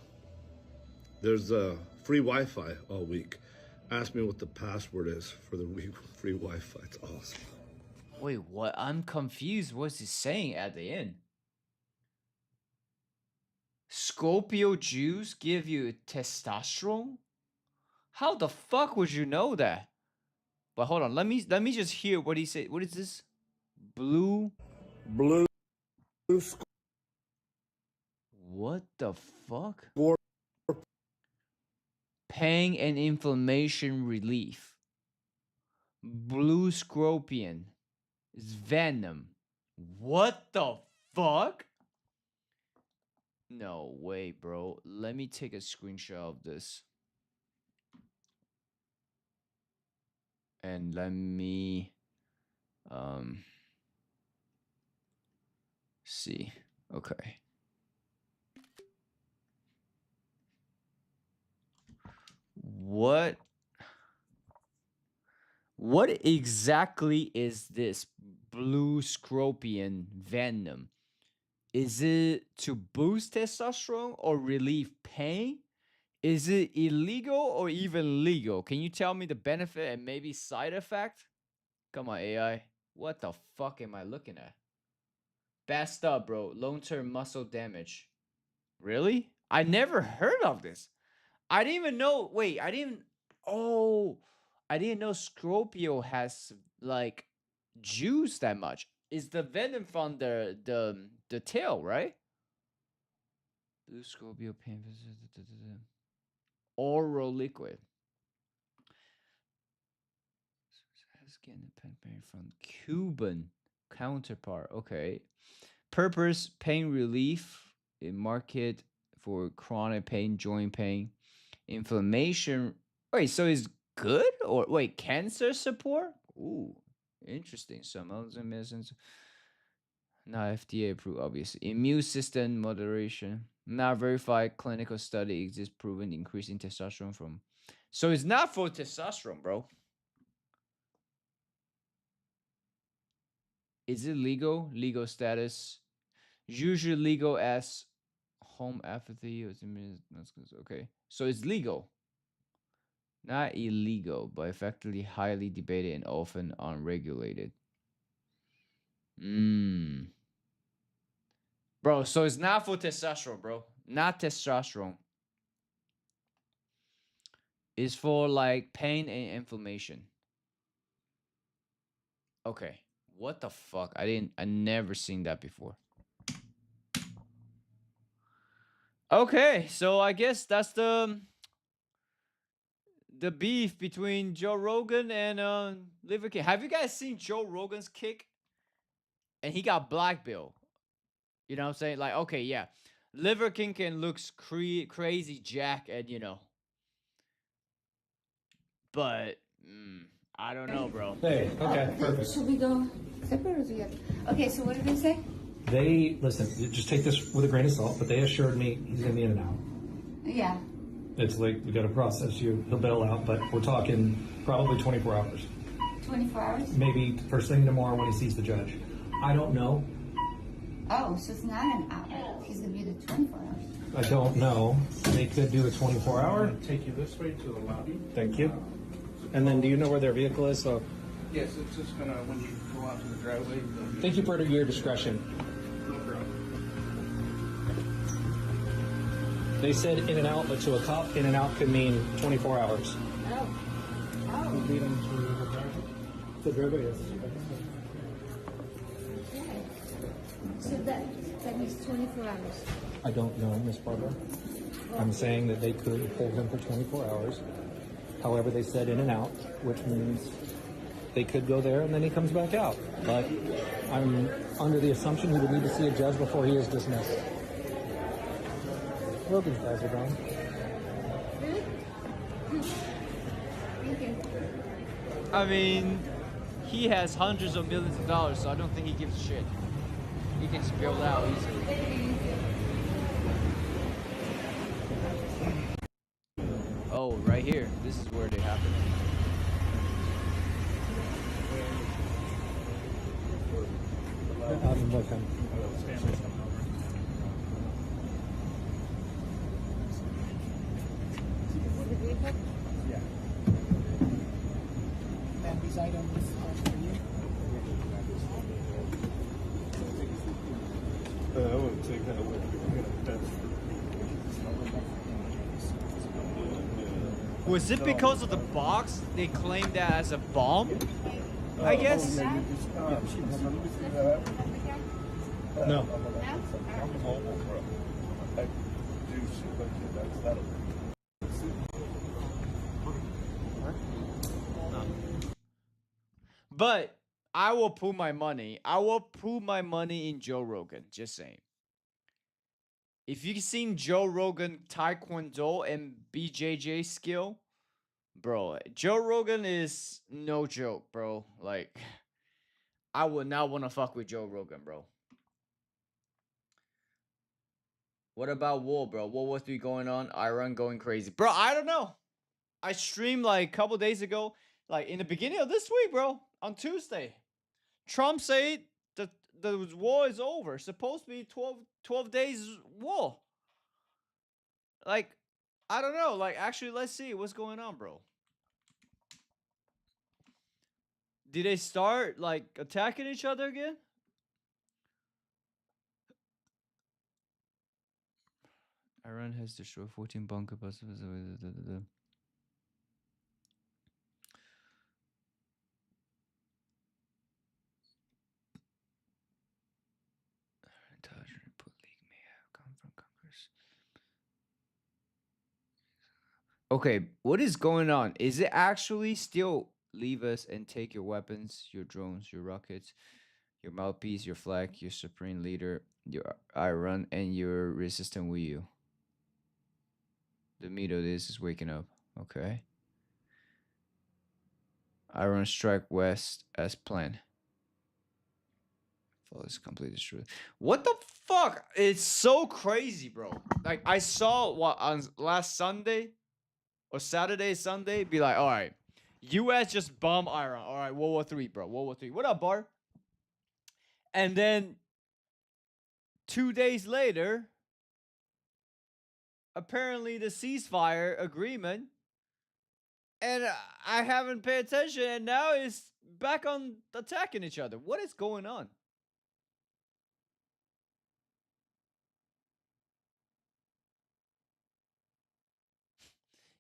There's free Wi-Fi all week. Ask me what the password is for the week. Free Wi-Fi. It's awesome. Wait, what? I'm confused. What's he saying at the end? Scorpio juice give you testosterone? How the fuck would you know that? But hold on, let me just hear what he said. What is this? Blue. What the fuck? Pain and inflammation relief. Blue scorpion. It's venom. What the fuck? No way, bro. Let me take a screenshot of this. And let me see. Okay. What exactly is this blue scorpion venom? Is it to boost testosterone or relieve pain? Is it illegal or even legal? Can you tell me the benefit and maybe side effect? Come on, AI. What the fuck am I looking at? Best up, bro. Long-term muscle damage. Really? I never heard of this. I didn't even know. Wait, I didn't know Scorpio has like juice that much. Is the venom from the tail, right? Blue Scorpio pain. Oral liquid. Getting from Cuban counterpart. Okay. Purpose pain relief in market for chronic pain, joint pain, inflammation. Wait, so it's good? Or wait, cancer support? Ooh, interesting. Some other medicines not FDA approved, obviously. Immune system moderation. Not verified clinical study exists proven increasing testosterone from. So it's not for testosterone, bro. Is it legal? Legal status. Usually legal as home apathy. Okay. So it's legal. Not illegal, but effectively highly debated and often unregulated. Bro, so it's not for testosterone, bro. Not testosterone. It's for like pain and inflammation. Okay. What the fuck? I never seen that before. Okay, so I guess that's the beef between Joe Rogan and Liver King. Have you guys seen Joe Rogan's kick? And he got black belt. You know what I'm saying? Like, okay, yeah. Liver King can looks crazy jack and but I don't know, bro. Hey, okay, perfect. Should we go separate or together? Okay, so what did they say? They, listen, just take this with a grain of salt, but they assured me he's going to be in and out. Yeah. It's like, we got to process you. He'll bail out, but we're talking probably 24 hours. 24 hours? Maybe first thing tomorrow when he sees the judge. I don't know. Oh, so it's not an hour. He's going to be the 24 hours. I don't know. They could do a 24-hour. Take you this way to the lobby. Thank you. And then do you know where their vehicle is? So. Yes, it's just gonna, when you go out to the driveway. Thank you for your discretion. No problem. They said in and out, but to a cop, in and out could mean 24 hours. Oh. Oh. Lead them to the driveway? The driveway, yes. Okay. So that means 24 hours. I don't know, Miss Barbara. I'm saying that they could hold him for 24 hours. However, they said in and out, which means they could go there and then he comes back out. But I'm under the assumption he would need to see a judge before he is dismissed. Rogan's guys are gone. Really? Thank you. I mean, he has hundreds of millions of dollars, so I don't think he gives a shit. He can spill out easily. Oh, right here. This is where they happen. I'm looking. Yeah. And these items are for you? I would take that with me. That's Was it because of the box they claimed that as a bomb? I guess. No. But I will put my money. I will put my money in Joe Rogan. Just saying. If you've seen Joe Rogan Taekwondo and BJJ skill, bro, Joe Rogan is no joke, bro. Like, I would not want to fuck with Joe Rogan, bro. What about War, bro? World War III going on? Iran going crazy. Bro, I don't know. I streamed like a couple days ago, like in the beginning of this week, bro, on Tuesday. Trump said that the war is over. Supposed to be 12 days war. Like, I don't know. Like, actually, let's see what's going on, bro. Did they start, like, attacking each other again? Iran has destroyed 14 bunker buses. Okay, what is going on? Is it actually still leave us and take your weapons, your drones, your rockets, your mouthpiece, your flag, your supreme leader, your Iran, and your resistant with you? The meat of this is waking up. Okay. Iran strike west as planned. Follows complete truth. What the fuck? It's so crazy, bro. Like, I saw what on last Sunday or Saturday, Sunday, be like, all right, U.S. just bomb Iran. All right, World War III, bro. World War III. What up, Bar? And then 2 days later, apparently the ceasefire agreement, and I haven't paid attention, and now it's back on attacking each other. What is going on?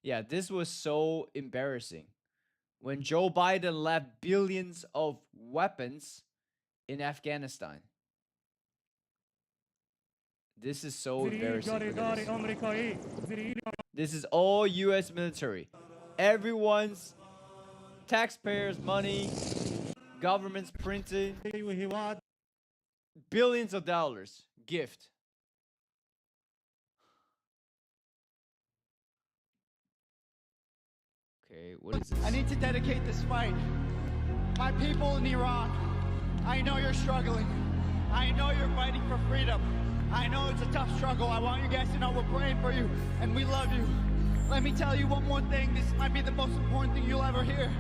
Yeah, this was so embarrassing. When Joe Biden left billions of weapons in Afghanistan. This is so embarrassing. This is all U.S. military. Everyone's taxpayers' money, government's printed billions of dollars gift. Okay, what is this? I need to dedicate this fight. My people in Iraq, I know you're struggling. I know you're fighting for freedom. I know it's a tough struggle. I want you guys to know we're praying for you and we love you. Let me tell you one more thing. This might be the most important thing you'll ever hear.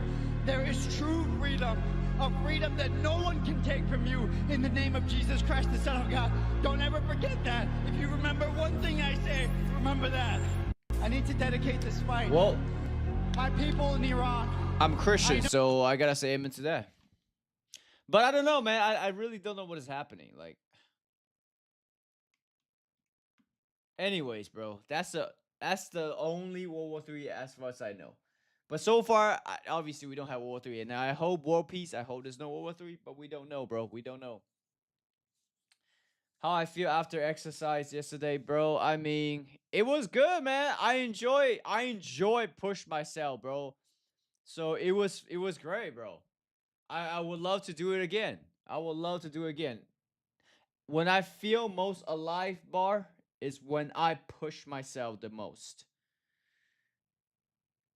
There is true freedom, a freedom that no one can take from you in the name of Jesus Christ, the Son of God. Don't ever forget that. If you remember one thing I say, remember that. I need to dedicate this fight. Well, my people in Iraq. I'm Christian, so I gotta say amen to that. But I don't know, man. I really don't know what is happening. Like, anyways, bro, that's the only World War III as far as I know. But so far, obviously, we don't have World War III. And I hope world peace. I hope there's no World War III. But we don't know, bro. We don't know. How I feel after exercise yesterday, bro. I mean, it was good, man. I enjoy push myself, bro. So it was great, bro. I would love to do it again. I would love to do it again. When I feel most alive, Bar, is when I push myself the most.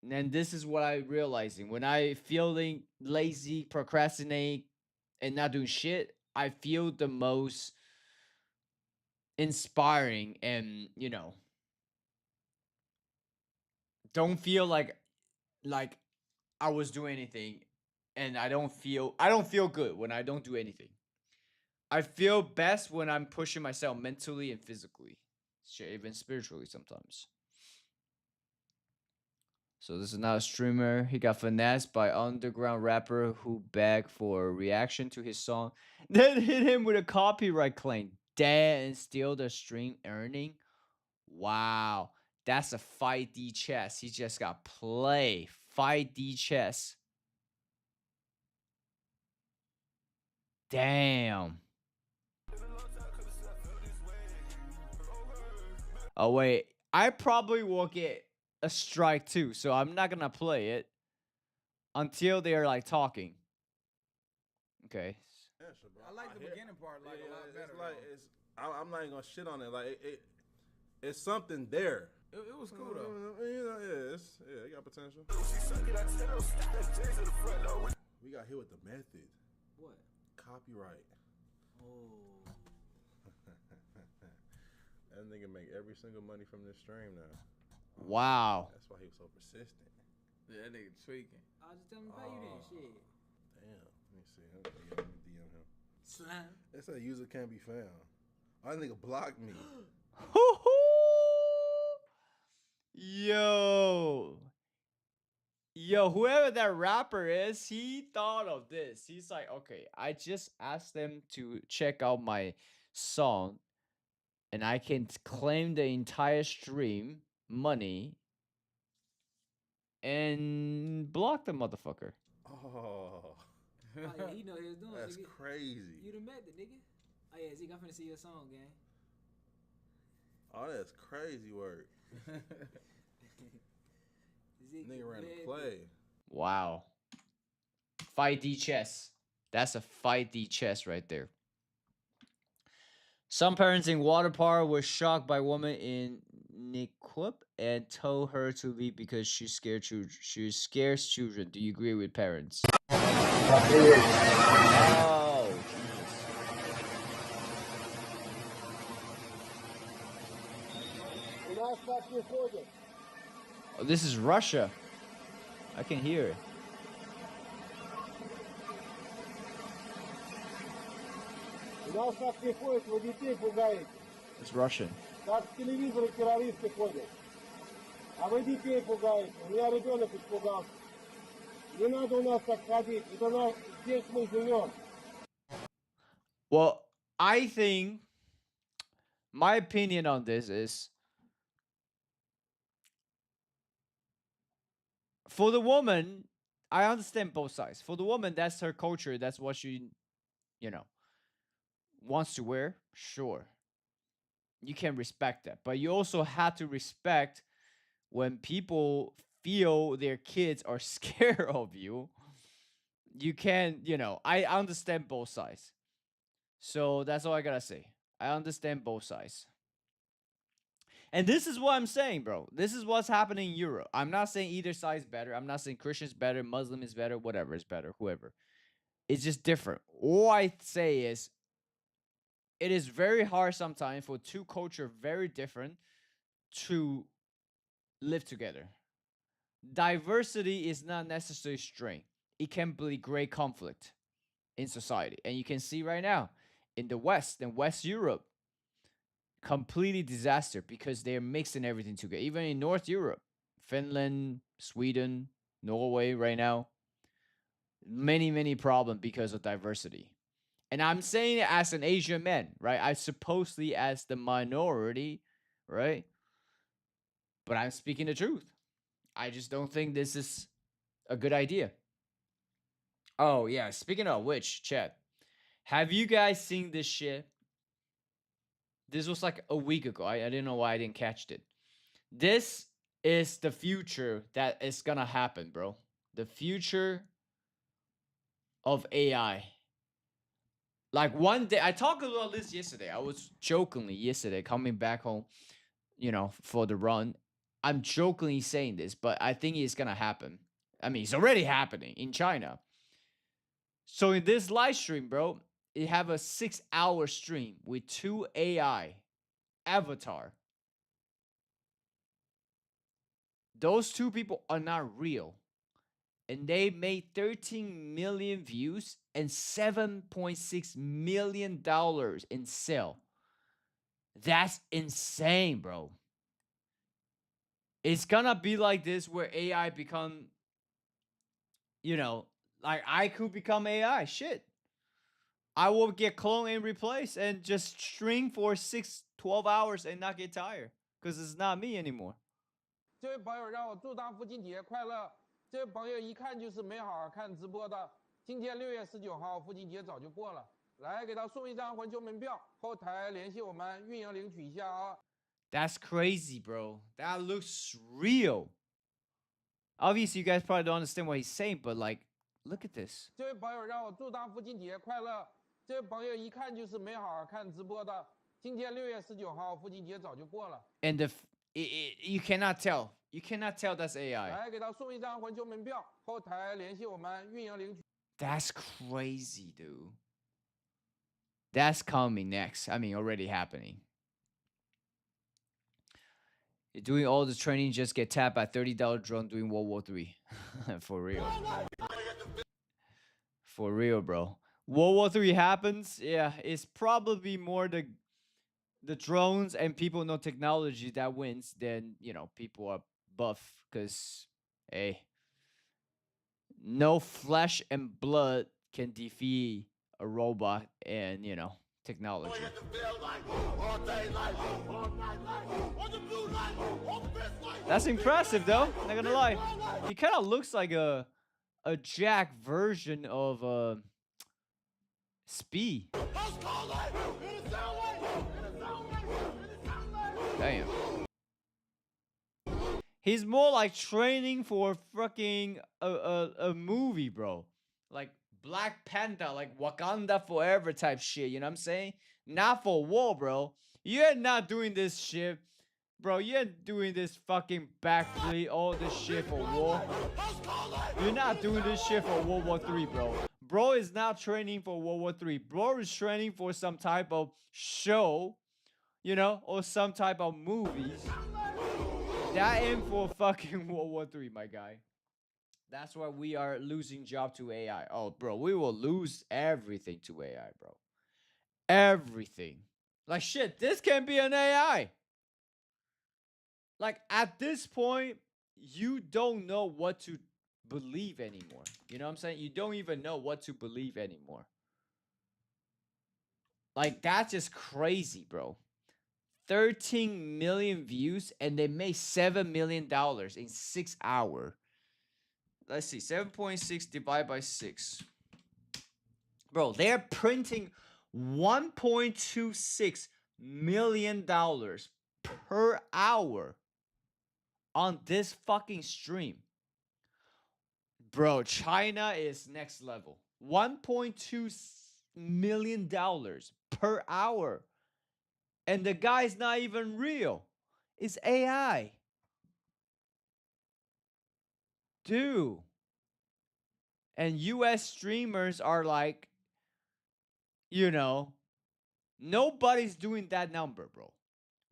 And this is what I'm realizing. When I feeling lazy, procrastinate, and not doing shit, I feel the most inspiring and, don't feel like I was doing anything, and I don't feel good when I don't do anything. I feel best when I'm pushing myself mentally and physically, shit, even spiritually sometimes. So this is not a streamer. He got finessed by underground rapper who begged for a reaction to his song, then hit him with a copyright claim. Dead and steal the stream earning. Wow. That's a 5D chess. He just got play 5D chess. Damn. Oh wait, I probably will get a strike too, so I'm not gonna play it until they're like talking. Okay. I like the beginning part like a lot better. It's like I'm not even gonna shit on it. Like it's something there. It was cool though. Yeah, it got potential. We got hit with the method. What? Copyright. Oh. That nigga make every single money from this stream now. Wow. That's why he was so persistent. Yeah, that nigga tweaking. I was just telling him to pay you then, shit. Damn. Let me see. Let me DM him. Slam. It said user can't be found. Oh, that nigga blocked me. Yo, whoever that rapper is, he thought of this. He's like, okay, I just asked them to check out my song, and I can claim the entire stream money and block the motherfucker. Oh. Oh yeah, he know what he was doing. That's nigga. crazy. You done met the nigga. Oh yeah, Zeke, I'm finna see your song, gang. Oh, that's crazy work. Zeke, Nigga ran the play. Wow. 5D chess. That's a 5D chess right there. Some parents in water park were shocked by woman in Niquip and told her to leave because she scares children. Do you agree with parents? Oh, oh, this is Russia. I can hear it. It's Russian. Как в телевизоре террористы ходят. А вы детей пугаете. У меня ребенок испугался. Не надо у нас так ходить. Это здесь мы живем. Well, I think my opinion on this is for the woman, I understand both sides. For the woman, that's her culture. That's what she, wants to wear. Sure. You can respect that. But you also have to respect when people feel their kids are scared of you. You can, I understand both sides. So that's all I gotta say. I understand both sides. And this is what I'm saying, bro. This is what's happening in Europe. I'm not saying either side is better. I'm not saying Christian's better, Muslim is better, whatever is better, whoever. It's just different. All I say is it is very hard sometimes for two cultures very different to live together. Diversity is not necessarily strength. It can be great conflict in society. And you can see right now in the West, in West Europe, completely disaster because they're mixing everything together. Even in North Europe, Finland, Sweden, Norway right now, many problems because of diversity. And I'm saying it as an Asian man, right? I supposedly as the minority, right? But I'm speaking the truth. I just don't think this is a good idea. Oh, yeah. Speaking of which, chat, have you guys seen this shit? This was like a week ago. I didn't know why I didn't catch it. This is the future that is gonna happen, bro. The future of AI. Like one day, I talked about this yesterday. I was jokingly yesterday coming back home, for the run. I'm jokingly saying this, but I think it's gonna happen. I mean, it's already happening in China. So in this live stream, bro, it have a 6-hour stream with 2 AI avatar. Those 2 people are not real. And they made 13 million views and $7.6 million in sale. That's insane, bro. It's gonna be like this where AI become, like I could become AI. Shit. I will get cloned and replaced and just stream for 12 hours and not get tired. Because it's not me anymore. 这位朋友让我祝他父亲节快乐。这位朋友一看就是没好好看直播的。今天6月19号，父亲节早就过了。来给他送一张环球门票，后台联系我们运营领取一下啊。That's crazy, bro. That looks real. Obviously, you guys probably don't understand what he's saying, but like, look at this. 这位朋友让我祝他父亲节快乐。这位朋友一看就是没好好看直播的。今天6月19号，父亲节早就过了。And you cannot tell. You cannot tell that's AI. 来给他送一张环球门票，后台联系我们运营领取。That's crazy, dude. That's coming next. I mean, already happening. You're doing all the training, just get tapped by $30 drone doing World War III. For real. For real, bro. World War III happens, yeah, it's probably more the drones and people know technology that wins than, you know, people are buff. Because, hey, no flesh and blood can defeat a robot and, you know, technology. That's impressive, though. Not gonna lie. He kind of looks like a Jack version of Speed. Damn. He's more like training for fucking a movie, bro. Like Black Panther, like Wakanda Forever type shit, you know what I'm saying? Not for war, bro. You're not doing this shit. Bro, you're doing this fucking backflip, all this shit for war. You're not doing this shit for World War III, bro. Bro is not training for World War III. Bro is training for some type of show, you know, or some type of movies. That ain't for fucking World War III, my guy. That's why we are losing job to AI. Oh, bro, we will lose everything to AI, bro. Everything. Like, shit, this can be an AI. Like, at this point, you don't know what to believe anymore. You know what I'm saying? You don't even know what to believe anymore. Like, that's just crazy, bro. 13 million views, and they made $7 million in 6 hours. Let's see, 7.6 divided by 6. Bro, they're printing $1.26 million per hour on this fucking stream. Bro, China is next level. $1.2 million per hour. And the guy's not even real. It's AI. Dude. And US streamers are like, you know, nobody's doing that number, bro.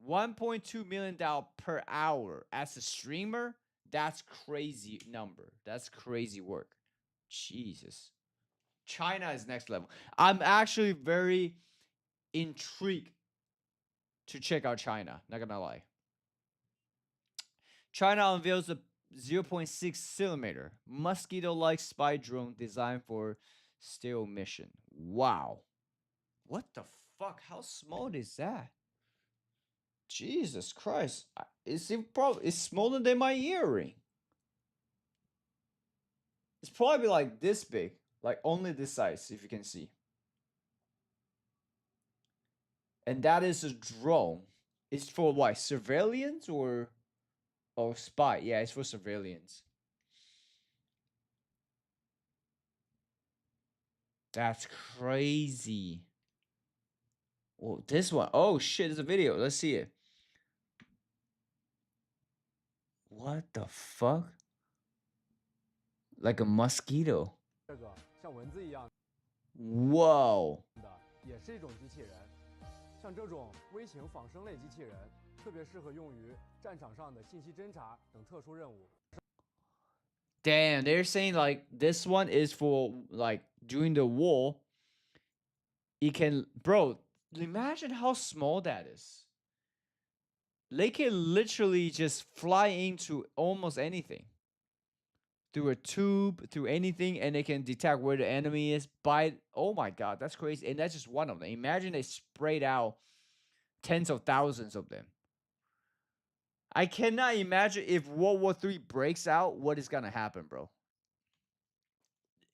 $1.2 million per hour as a streamer, that's crazy number. That's crazy work. Jesus. China is next level. I'm actually very intrigued to check out China. Not gonna lie. China unveils a 0.6 centimeter mosquito-like spy drone designed for stealth mission. Wow. What the fuck? How small is that? Jesus Christ. It's smaller than my earring. It's probably like this big. Like only this size, if you can see. And that is a drone. It's for what? Surveillance or spy? Yeah, it's for surveillance. That's crazy. Oh, this one. Oh shit, there's a video. Let's see it. What the fuck? Like a mosquito. Whoa. 也是一种机器人，像这种微型仿生类机器人，特别适合用于战场上的信息侦察等特殊任务。Damn, they're saying like this one is for like during the war. It can, bro, imagine how small that is. They can literally just fly into almost anything. Through a tube, through anything, and they can detect where the enemy is by, oh my god, that's crazy. And that's just one of them. Imagine they sprayed out tens of thousands of them. I cannot imagine if World War III breaks out, what is gonna happen, bro.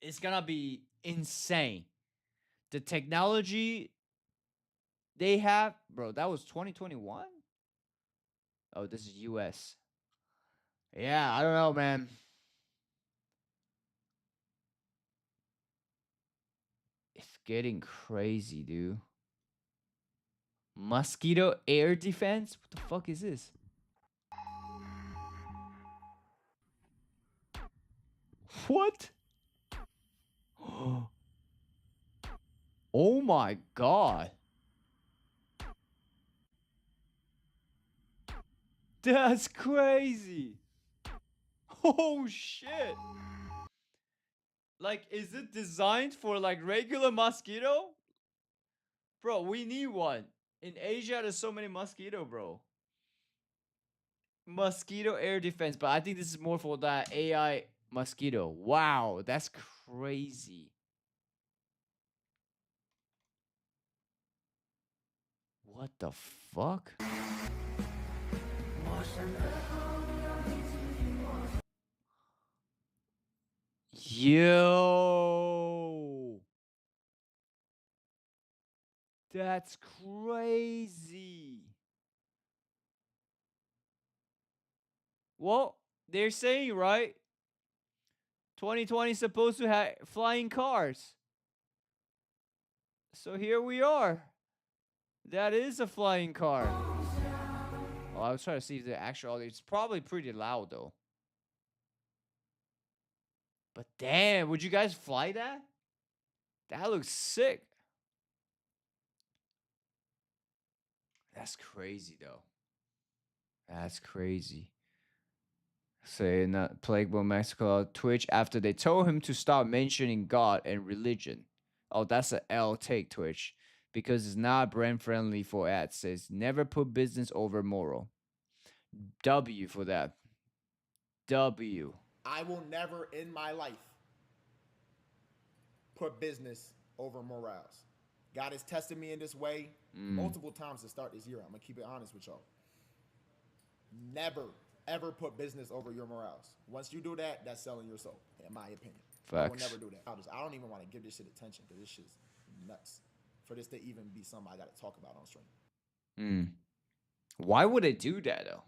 It's gonna be insane. The technology they have, bro, that was 2021? Oh, this is US. Yeah, I don't know, man. It's getting crazy, dude. Mosquito air defense? What the fuck is this? What? Oh my god. That's crazy. Oh shit. Like, is it designed for like regular mosquito? Bro, we need one. In Asia, there's so many mosquito, bro. Mosquito air defense, but I think this is more for that AI mosquito. Wow, that's crazy. What the fuck? Yo. That's crazy. Well, they're saying, right? 2020 is supposed to have flying cars. So here we are. That is a flying car. Oh, I was trying to see if the actual audio. It's probably pretty loud though. But damn, would you guys fly that? That looks sick. That's crazy though. That's crazy. Say not Plagueable Mexico Twitch after they told him to stop mentioning God and religion. Oh, that's a L take Twitch. Because it's not brand friendly for ads. Says never put business over moral. W for that. W. I will never in my life put business over morals. God has tested me in this way multiple times to start this year. I'm going to keep it honest with y'all. Never, ever put business over your morals. Once you do that, that's selling your soul, in my opinion. Facts. I will never do that. I don't even want to give this shit attention because this shit's nuts. For this to even be something I got to talk about on stream. Why would it do that though?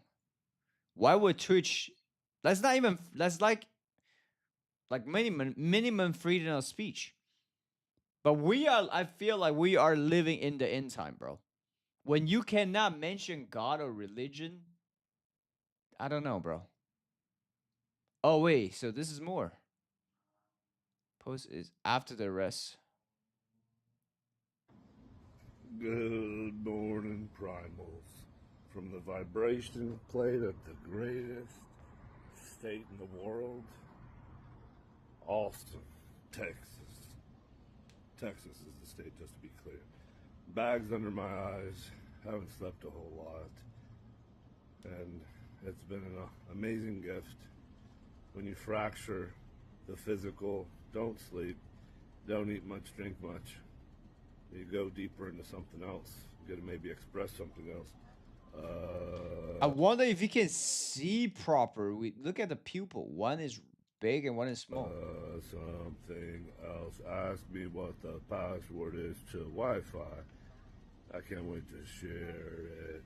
Why would Twitch? That's not even. That's like minimum freedom of speech. But we are. I feel like we are living in the end time, bro. When you cannot mention God or religion, I don't know, bro. Oh wait, so this is more. Post is after the arrest. Good morning, primals. From the vibration plate of the greatest state in the world, Austin, Texas. Texas is the state, just to be clear. Bags under my eyes, haven't slept a whole lot. And it's been an amazing gift. When you fracture the physical, don't sleep, don't eat much, drink much. You go deeper into something else. You gotta maybe express something else. I wonder if you can see proper. We look at the pupil. One is big and one is small. Something else. Ask me what the password is to Wi-Fi. I can't wait to share it.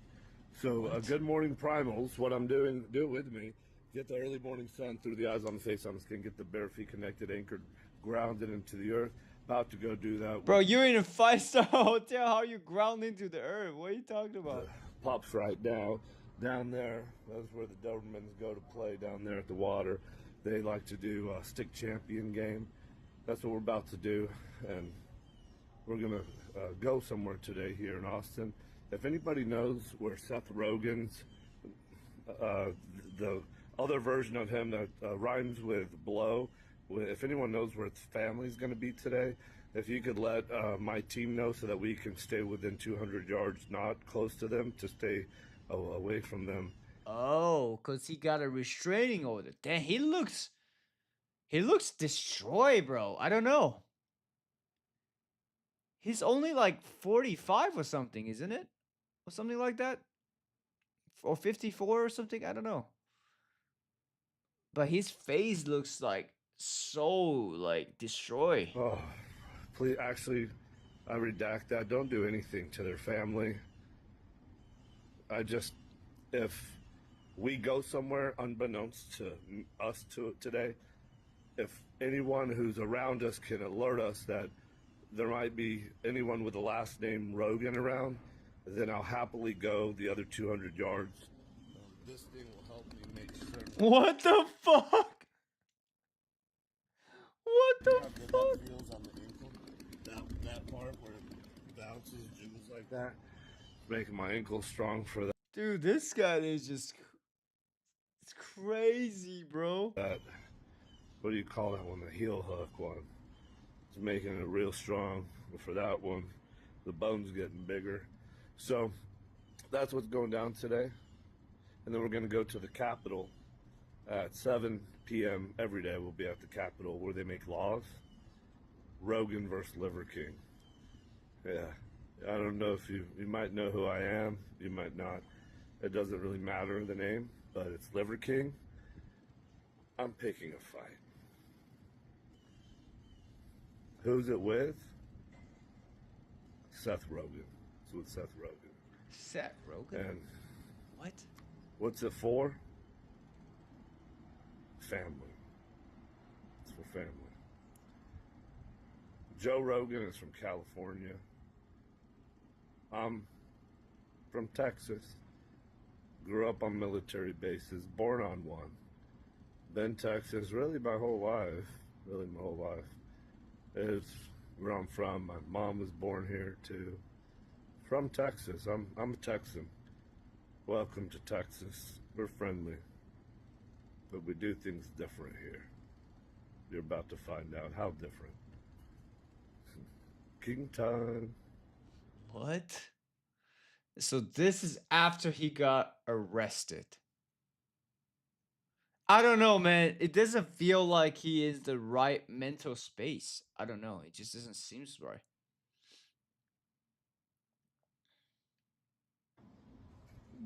So, good morning, primals. What I'm doing, do it with me. Get the early morning sun through the eyes on the face on the skin. Get the bare feet connected, anchored, grounded into the earth. About to go do that. Bro, you're in a 5-star hotel. How are you grounding to the earth? What are you talking about? Pops right now. Down there, that's where the Dobermans go to play, down there at the water. They like to do a stick champion game. That's what we're about to do. And we're going to go somewhere today here in Austin. If anybody knows where Seth Rogen's, the other version of him that rhymes with blow, if anyone knows where its family's going to be today, if you could let my team know so that we can stay within 200 yards, not close to them, to stay away from them. Oh, because he got a restraining order. Damn, he looks destroyed, bro. I don't know. He's only like 45 or something, isn't it? Or something like that? or 54 or something. I don't know. But his face looks like so like destroyed. Oh, please, actually, I redact that. Don't do anything to their family. If we go somewhere unbeknownst to us today, if anyone who's around us can alert us that there might be anyone with the last name Rogan around, then I'll happily go the other 200 yards. This thing will help me make certain. What the fuck? What the fuck? That feels on the ankle. That part where it bounces, jiggles like that, making my ankle strong for that. Dude, this guy is just, it's crazy, bro. What do you call that one? The heel hook one. It's making it real strong. But for that one, the bone's getting bigger. So that's what's going down today. And then we're going to go to the Capitol at 7 p.m. every day. We'll be at the Capitol where they make laws. Rogan versus Liver King. Yeah. I don't know if you might know who I am. You might not. It doesn't really matter the name, but it's Liver King. I'm picking a fight. Who's it with? Seth Rogen. It's with Seth Rogen. Seth Rogen? And what? What's it for? Family. It's for family. Joe Rogan is from California. I'm from Texas. Grew up on military bases, born on one. Been Texas really my whole life. Really my whole life. It's where I'm from. My mom was born here too. From Texas. I'm a Texan. Welcome to Texas. We're friendly. But we do things different here. You're about to find out how different. King time. What? So this is after he got arrested. I don't know, man. It doesn't feel like he is the right mental space. I don't know. It just doesn't seem right.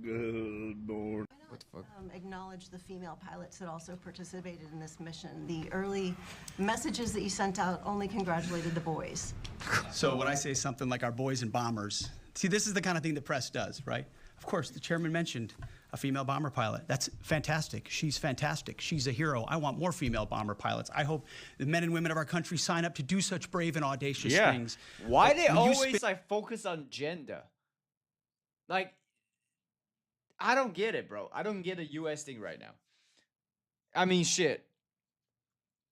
Good morning. What the fuck? Acknowledge the female pilots that also participated in this mission. The early messages that you sent out only congratulated the boys. So when I say something like our boys and bombers, see, this is the kind of thing the press does, right? Of course, the chairman mentioned a female bomber pilot. That's fantastic. She's fantastic. She's a hero. I want more female bomber pilots. I hope the men and women of our country sign up to do such brave and audacious things. Why But they when you always like focus on gender? Like, I don't get it, bro. I don't get a US thing right now. I mean, shit.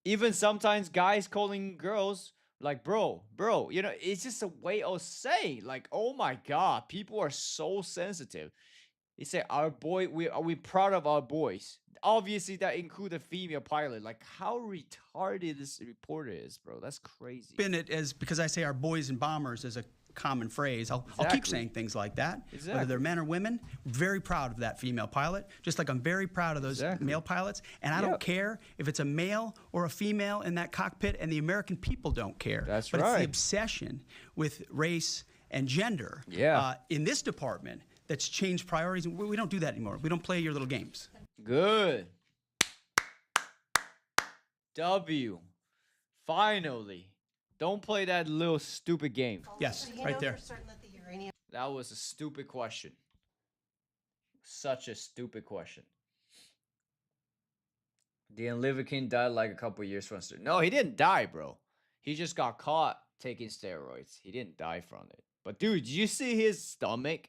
Even sometimes guys calling girls like bro, you know, it's just a way of saying, like, oh my God, people are so sensitive. They say our boy, are we proud of our boys? Obviously, that include a female pilot. Like, how retarded this reporter is, bro. That's crazy. spin it as, because I say our boys and bombers as a common phrase, I'll keep Exactly. saying things like that. Exactly. Whether they're men or women, very proud of that female pilot, just like I'm very proud of those male pilots. And I don't care if it's a male or a female in that cockpit, and the American people don't care. That's but it's right. the obsession with race and gender in this department that's changed priorities. We don't do that anymore. We don't play your little games. Good. W. Finally. Don't play that little stupid game. Yes, right there. That was a stupid question. Such a stupid question. The Liver King died like a couple years from it. No, he didn't die, bro. He just got caught taking steroids. He didn't die from it. But dude, you see his stomach?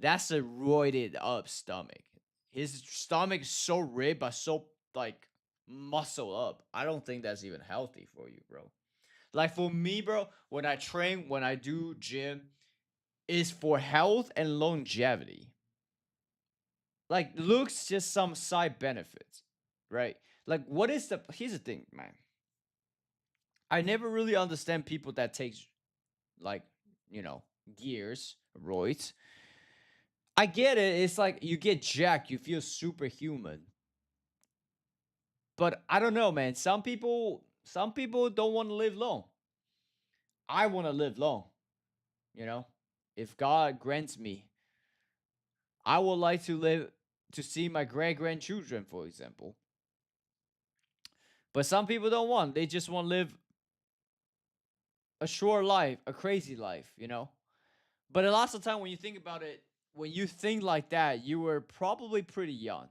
That's a roided up stomach. His stomach is so ripped, but so like muscle up. I don't think that's even healthy for you, bro. Like for me, bro, when I train, when I do gym, is for health and longevity. Like looks just some side benefits, right? Like what is the, here's the thing, man. I never really understand people that takes like, you know, gears, roids. I get it. It's like you get jacked, you feel superhuman. But I don't know, man. Some people don't want to live long. I want to live long. You know, if God grants me I would like to live to see my great-grandchildren, for example. But some people don't want. They just want to live a short life, a crazy life, you know? But a lot of time when you think about it, when you think like that, you were probably pretty young,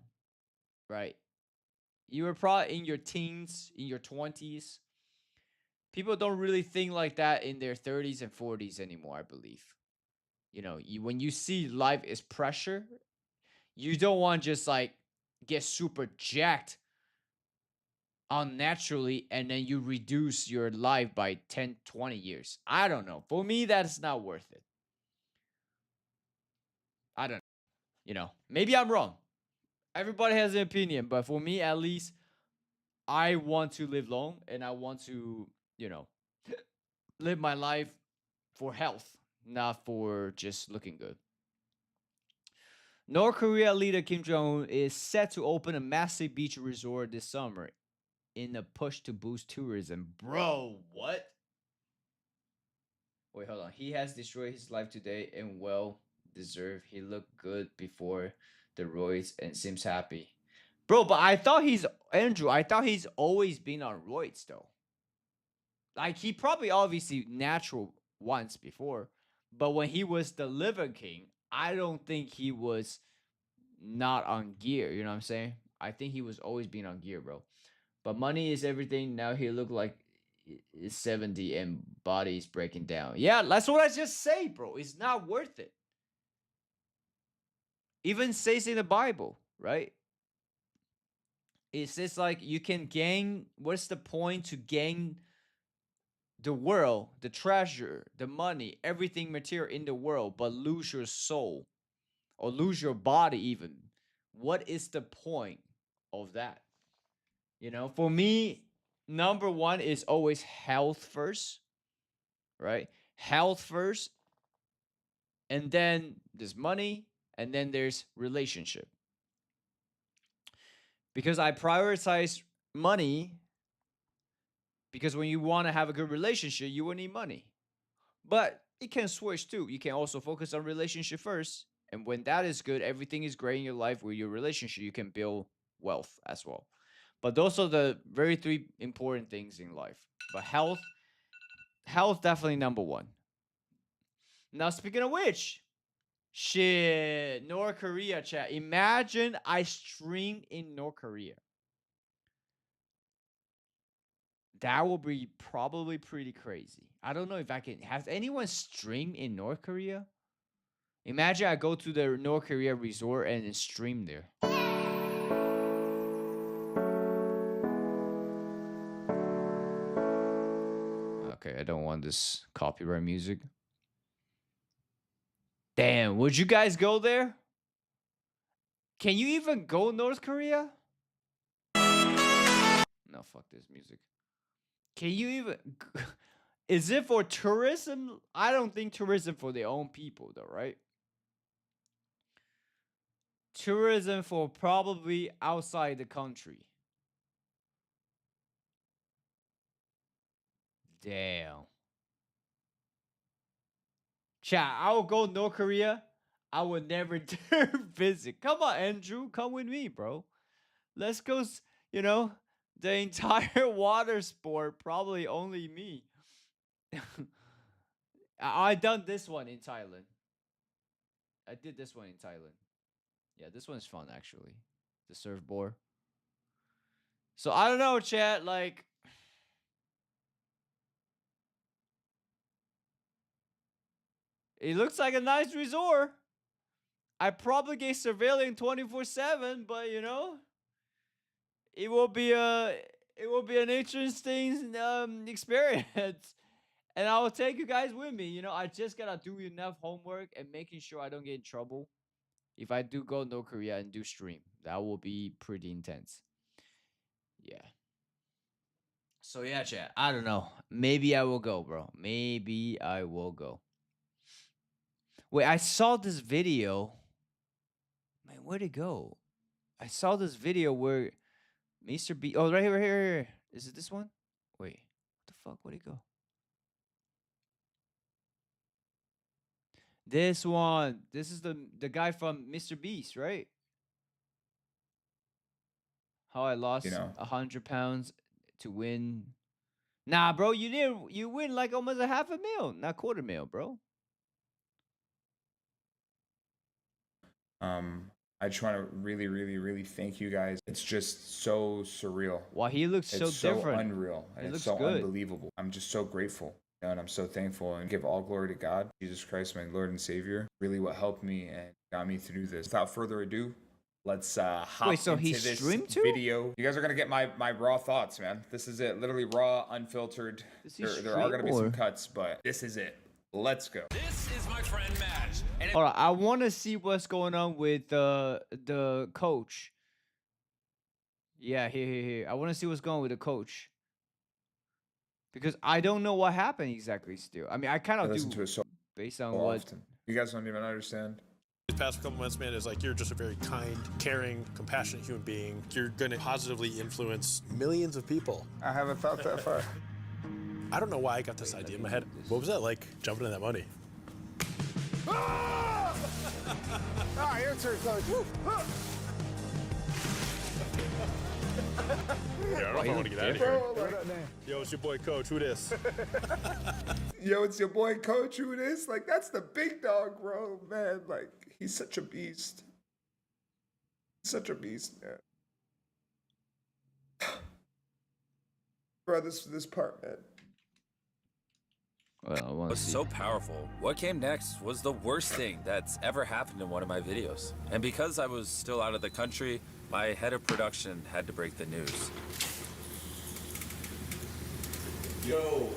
right? You were probably in your teens, in your 20s. People don't really think like that in their 30s and 40s anymore, I believe. You know, when you see life is pressure, you don't want to just like get super jacked unnaturally and then you reduce your life by 10, 20 years. I don't know. For me, that's not worth it. I don't know. You know, maybe I'm wrong. Everybody has an opinion, but for me, at least, I want to live long and I want to, you know, live my life for health, not for just looking good. North Korea leader Kim Jong-un is set to open a massive beach resort this summer in a push to boost tourism. Bro, what? Wait, hold on. He has destroyed his life today and well deserved. He looked good before the roids and seems happy. Bro, but I thought I thought he's always been on roids though. Like he probably obviously natural once before, but when he was the Liver King, I don't think he was not on gear. You know what I'm saying? I think he was always being on gear, bro. But money is everything. Now he look like is 70 and body is breaking down. Yeah, that's what I just say, bro. It's not worth it. Even says in the Bible, right? It says like you can gain. What's the point to gain the world, the treasure, the money, everything material in the world, but lose your soul or lose your body even? What is the point of that? You know, for me, number one is always health first, right? Health first, and then there's money, and then there's relationship. Because I prioritize money, because when you want to have a good relationship, you will need money. But it can switch too. You can also focus on relationship first, and when that is good, everything is great in your life with your relationship, you can build wealth as well. But those are the very three important things in life. But health definitely number one. Now, speaking of which, shit, North Korea chat. Imagine I stream in North Korea. That will be probably pretty crazy. I don't know if I can. Has anyone streamed in North Korea? Imagine I go to the North Korea resort and stream there. Okay, I don't want this copyright music. Damn, would you guys go there? Can you even go North Korea? No, fuck this music. Can you even... Is it for tourism? I don't think tourism for their own people though, right? Tourism for probably outside the country. Damn. Chat, I will go North Korea. I would never dare visit. Come on, Andrew. Come with me, bro. Let's go, you know, the entire water sport. Probably only me. I done this one in Thailand. I did this one in Thailand. Yeah, this one's fun, actually. The surfboard. So, I don't know, chat. Like... It looks like a nice resort. I probably get surveilling 24/7, but you know, it will be an interesting experience, and I will take you guys with me. You know, I just gotta do enough homework and making sure I don't get in trouble. If I do go North Korea and do stream, that will be pretty intense. Yeah. So yeah, chat. I don't know. Maybe I will go, bro. Maybe I will go. Wait, I saw this video. Man, where'd it go? I saw this video where Mr. B. Oh, right here, right here, right here. Is it this one? Wait, what the fuck? Where'd it go? This one. This is the guy from Mr. Beast, right? How I lost 100 pounds to win. Nah, bro, you didn't. You win like almost a $500,000, not $250,000, bro. I just want to really, really, really thank you guys. It's just so surreal. Wow, he looks so different. It's so unreal, and it's so unbelievable. I'm just so grateful, and I'm so thankful, and give all glory to God, Jesus Christ, my Lord and Savior. Really, what helped me and got me through this. Without further ado, let's hop into this video. You guys are gonna get my raw thoughts, man. This is it, literally raw, unfiltered. There are gonna be some cuts, but this is it. Let's go. This is my friend Madge. Hold on, I want to see what's going on with the coach. Yeah, here. I want to see what's going on with the coach, because I don't know what happened exactly. Still, I mean, I kind of listen to it so based on what often. You guys don't even understand. These past couple months, man, is like you're just a very kind, caring, compassionate human being. You're going to positively influence millions of people. I haven't thought that far. I don't know why I got this idea in my head. What was that like, jumping in that money? Your turn, coach. Yeah, I don't know if I want to get out of here. Yo, it's your boy, Coach. Who this? Yo, it's your boy, Coach. Who this? Like, that's the big dog, bro, man. Like, he's such a beast. Such a beast, man. Bro, this part, man. Well, was so powerful. What came next was the worst thing that's ever happened in one of my videos. And because I was still out of the country, my head of production had to break the news. Yo.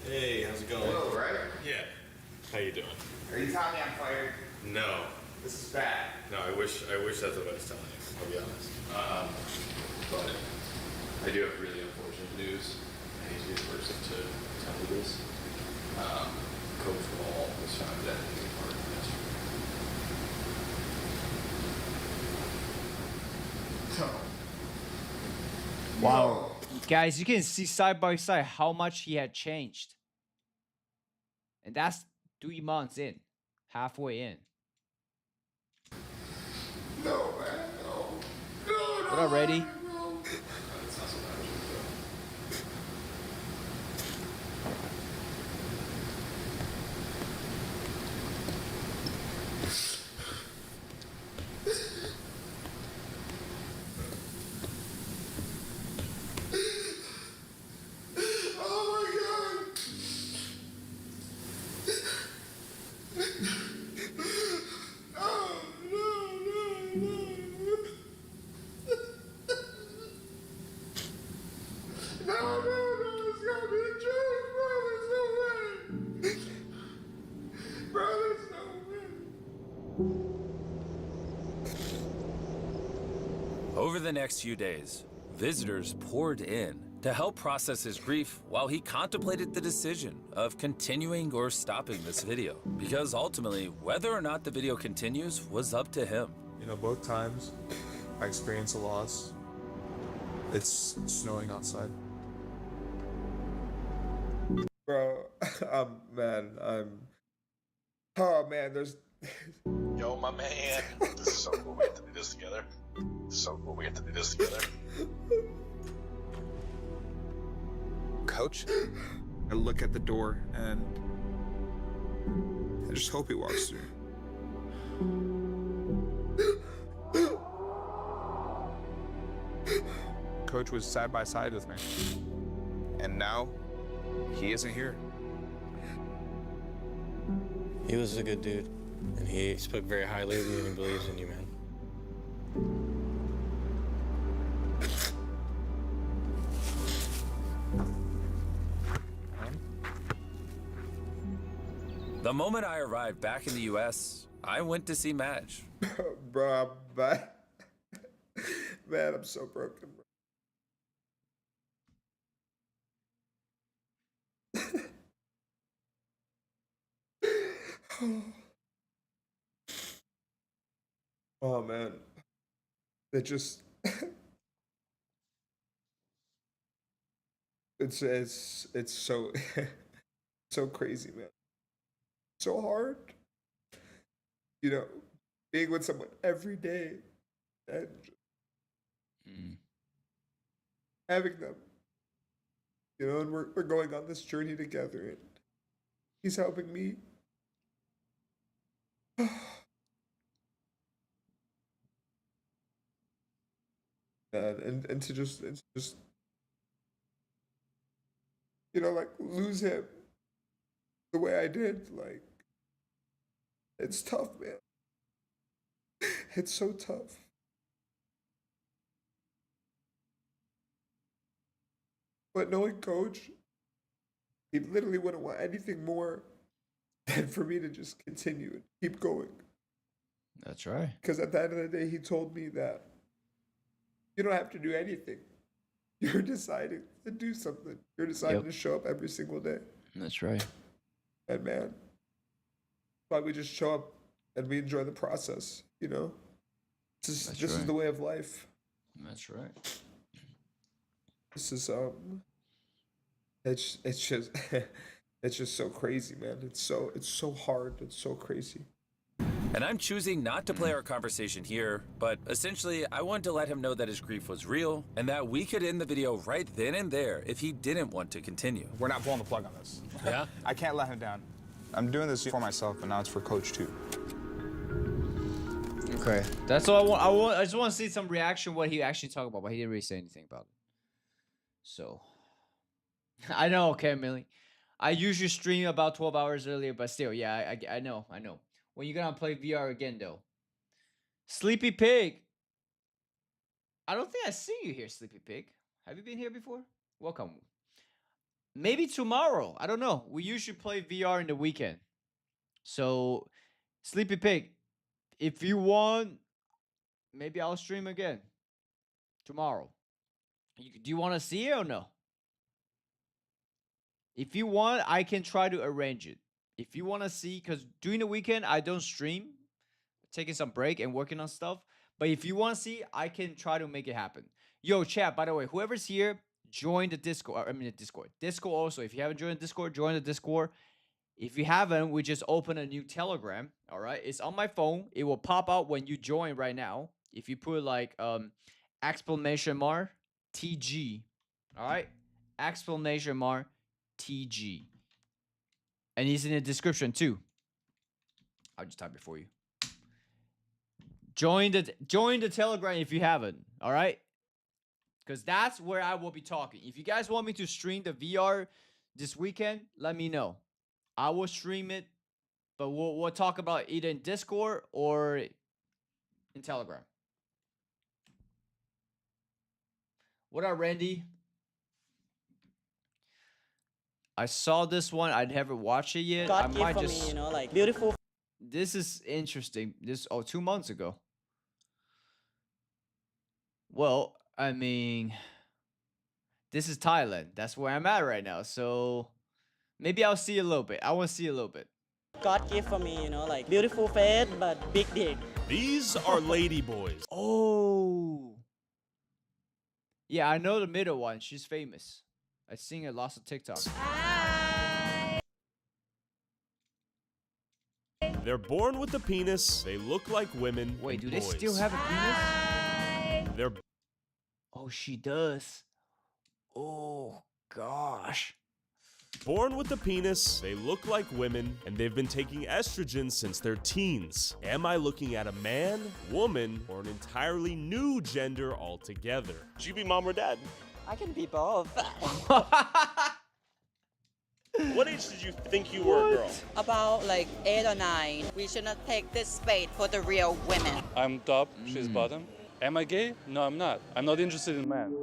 Hey, how's it going? Hello, right? Yeah. How you doing? Are you telling me I'm fired? No. This is bad. No, I wish that's what I was telling you, I'll be honest. But I do have really unfortunate news. I hate to be the person to tell you this. Coach Wall was found dead in the apartment yesterday. Wow. Guys, you can see side by side how much he had changed. And that's 3 months in. Halfway in. No, man, no. We're not ready. It's not so bad. Over the next few days, visitors poured in to help process his grief while he contemplated the decision of continuing or stopping this video. Because ultimately, whether or not the video continues was up to him. You know, both times I experienced a loss. It's snowing outside. Bro, oh man, there's... Yo, my man, this is so cool we have to do this together. Coach? I look at the door and I just hope he walks through. Coach was side by side with me. And now, he isn't here. He was a good dude, and he spoke very highly of you and he believes in you, man. The moment I arrived back in the U.S., I went to see Madge. Bro, man, I'm so broken, bro. Oh man, it just it's so so crazy, man. So hard. you know, being with someone every day and having them, you know, and we're going on this journey together, and he's helping me. And to just you know, like, lose him the way I did, like, it's tough, man. It's so tough. But knowing Coach, he literally wouldn't want anything more than for me to just continue and keep going. That's right. Because at the end of the day, he told me that you don't have to do anything. You're deciding to do something. You're deciding to show up every single day. That's right. And man, why we just show up and we enjoy the process, you know? This is the way of life. That's right. This is it's just it's just so crazy, man. It's so hard. It's so crazy. And I'm choosing not to play our conversation here, but essentially I wanted to let him know that his grief was real and that we could end the video right then and there if he didn't want to continue. We're not pulling the plug on this. Yeah? I can't let him down. I'm doing this for myself, and now it's for Coach too. Okay, that's all I want. I just want to see some reaction what he actually talked about, but he didn't really say anything about it. So, I know, okay, Millie. I usually stream about 12 hours earlier, but still, yeah, I know. When you gonna play VR again, though? Sleepy Pig. I don't think I see you here, Sleepy Pig. Have you been here before? Welcome. Maybe tomorrow. I don't know. We usually play VR in the weekend. So, Sleepy Pig, if you want, maybe I'll stream again tomorrow. Do you want to see it or no? If you want, I can try to arrange it. If you want to see, because during the weekend, I don't stream. Taking some break and working on stuff. But if you want to see, I can try to make it happen. Yo, chat, by the way, whoever's here, join the Discord. I mean, the Discord. Discord also. If you haven't joined the Discord, join the Discord. If you haven't, we just open a new Telegram. All right? It's on my phone. It will pop out when you join right now. If you put like exclamation mark TG. All right? Exclamation mark TG. And he's in the description too. I'll just type it for you. Join the Telegram if you haven't. All right? Because that's where I will be talking. If you guys want me to stream the VR this weekend, let me know. I will stream it, but we'll talk about either in Discord or in Telegram. What up, Randy? I saw this one. I haven't watched it yet. I might just, me, you know, like beautiful. This is interesting. 2 months ago. Well, I mean, this is Thailand. That's where I'm at right now. So maybe I'll see a little bit. I want to see a little bit. God gave for me, you know, like beautiful face but big dick. These are lady boys. Oh. Yeah, I know the middle one. She's famous. I seen her lots of TikToks. They're born with a penis. They look like women. Wait, do boys. they still have a penis? They're. Oh, she does. Oh, gosh. Born with a penis, they look like women, and they've been taking estrogen since their teens. Am I looking at a man, woman, or an entirely new gender altogether? Should you be mom or dad? I can be both. What age did you think you were a girl? About like 8 or 9. We should not take this spade for the real women. I'm top, she's bottom. Am I gay? No, I'm not. I'm not interested in men.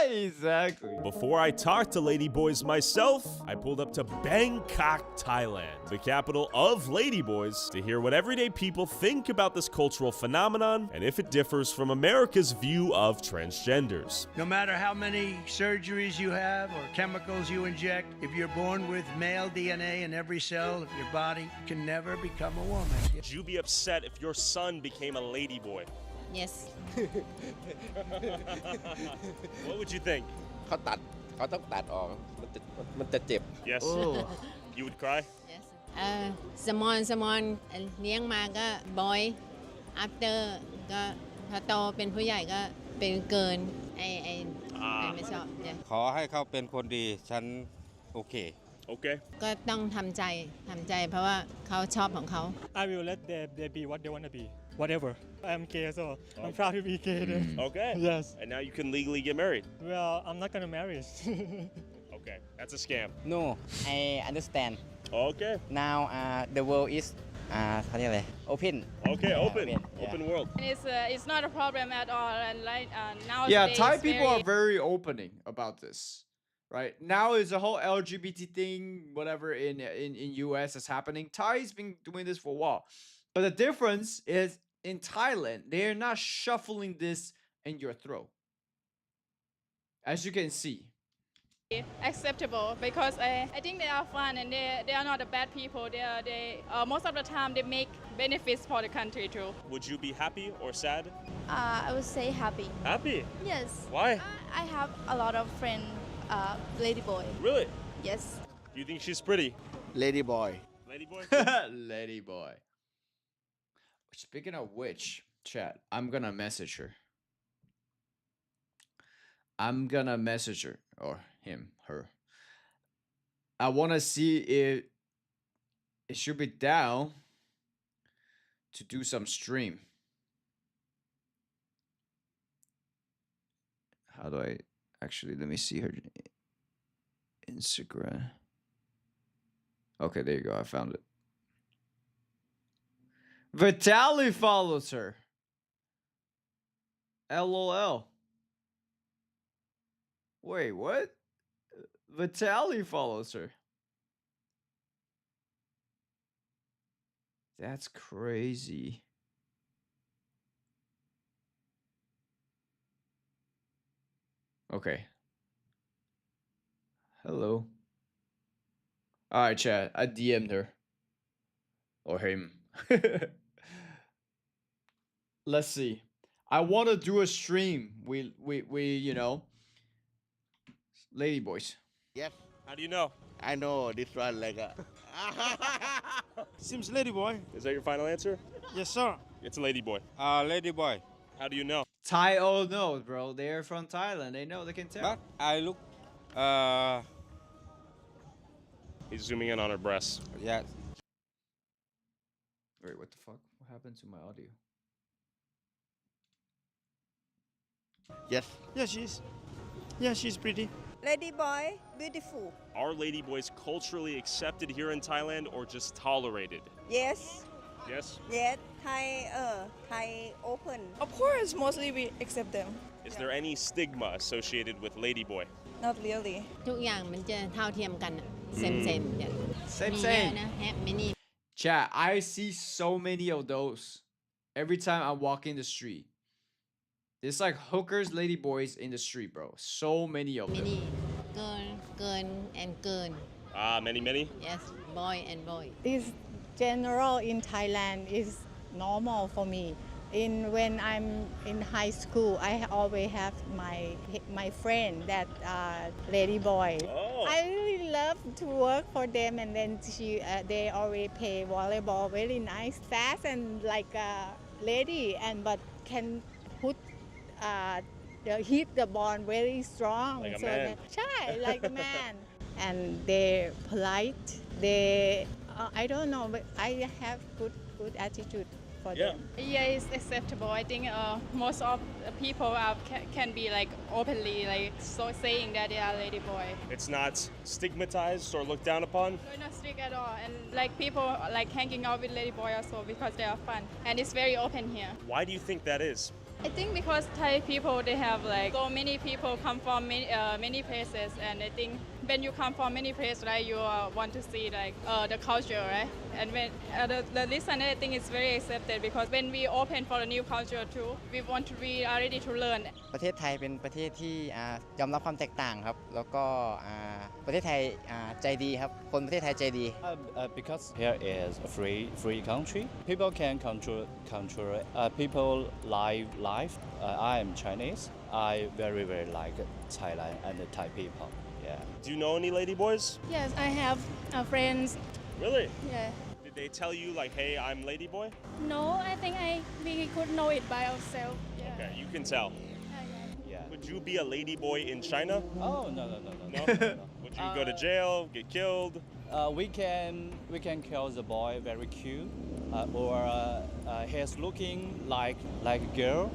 Exactly. Before I talked to ladyboys myself, I pulled up to Bangkok, Thailand, the capital of ladyboys, to hear what everyday people think about this cultural phenomenon and if it differs from America's view of transgenders. No matter how many surgeries you have or chemicals you inject, if you're born with male DNA in every cell of your body, you can never become a woman. Would you be upset if your son became a ladyboy? Yes. What would you think? Yes. Yes. You would cry? Yes. สมอนเลี้ยงมาก็บอย after ก็พอโตเป็นผู้ใหญ่ก็เป็นเกินไอไม่ชอบเนี่ย ขอให้เขาเป็นคนดีฉันโอเค Okay. ก็ต้องทำใจเพราะว่าเขาชอบของเขา I will let they be what they want to be whatever I'm gay so I'm proud to be gay then. Okay. Yes. And now you can legally get married. Well I'm not gonna marry. Okay. That's a scam. No I understand Okay. now the world is เขาเรียกอะไร open Okay. Open. Yeah. Open world. It's not a problem at all, and like nowadays. Yeah, Thai people are very opening about this, right? Now is a whole LGBT thing, whatever in US is happening. Thai's been doing this for a while, but the difference is in Thailand they're not shuffling this in your throat, as you can see. Acceptable because I think they are fun and they are not the bad people. They most of the time they make benefits for the country too. Would you be happy or sad? I would say happy. Happy? Yes. Why? I have a lot of friends, lady boy. Really? Yes. Do you think she's pretty? lady boy Lady boy? Lady boy. Speaking of which, chat, I'm gonna message her. Or him, her. I want to see if it should be down to do some stream. How do I actually, let me see her Instagram. Okay, there you go. I found it. Vitaly follows her. LOL. Wait, what? Vitaly follows her. That's crazy. Okay. Hello. Alright, chat. I DM'd her. Or him. Let's see. I want to do a stream. We you know, lady boys. Yes. How do you know? I know this one like a Seems lady boy. Is that your final answer? Yes sir. It's a lady boy. lady boy How do you know? Thai all knows, bro. They're from Thailand. They know. They can tell. but I look He's zooming in on her breasts. yes Wait, what the fuck? What happened to my audio? yes Yeah she's pretty. Lady boy, beautiful. Are lady boys culturally accepted here in Thailand or just tolerated? Yes. Yes? Yes. Thai open. Of course, mostly we accept them. Is there any stigma associated with lady boy? Not really. ทุกอย่างมันจะเท่าเทียมกันเซมมีเยอะนะแฮปมินิ Chat, I see so many of those every time I walk in the street. There's like hookers, lady boys in the street, bro. So many of มิ them. นิเกิน and เกิน Many? yes boy and boy Is general in Thailand is normal for me. When I'm in high school, I always have my friend that lady boy. Oh. I really love to work for them, and then they always play volleyball very nice, fast, and like a lady, but can put hit the ball very strong. Like a man. Like a man. And they're polite. They I don't know, but I have good attitude for them. Yeah, it's acceptable. I think most of the people can be like openly like so saying that they are lady boy. It's not stigmatized or looked down upon? We're not strict at all, and like people like hanging out with lady boy also because they are fun, and it's very open here. Why do you think that is? I think because Thai people, they have like so many people come from many places, and I think when you come from many places, right, you want to see like the culture, right? And when the listener, I think it's very accepted because when we open for a new culture too, we are ready to learn. ประเทศไทยเป็นประเทศที่ยอมรับความแตกต่างครับแล้วก็ประเทศไทยใจดีครับคนประเทศไทยใจดี Because here is a free country. People can control people life. I am Chinese. I very like Thailand and the Thai people. Yeah. Do you know any lady boys? Yes, I have friends Really? Yeah. Did they tell you like, hey, I'm ladyboy? No, I think we could know it by ourselves. Yeah. Okay, you can tell. Yeah. Would you be a ladyboy in China? Oh no. No? Would you go to jail, get killed? We can kill the boy very cute, or he's looking like a girl,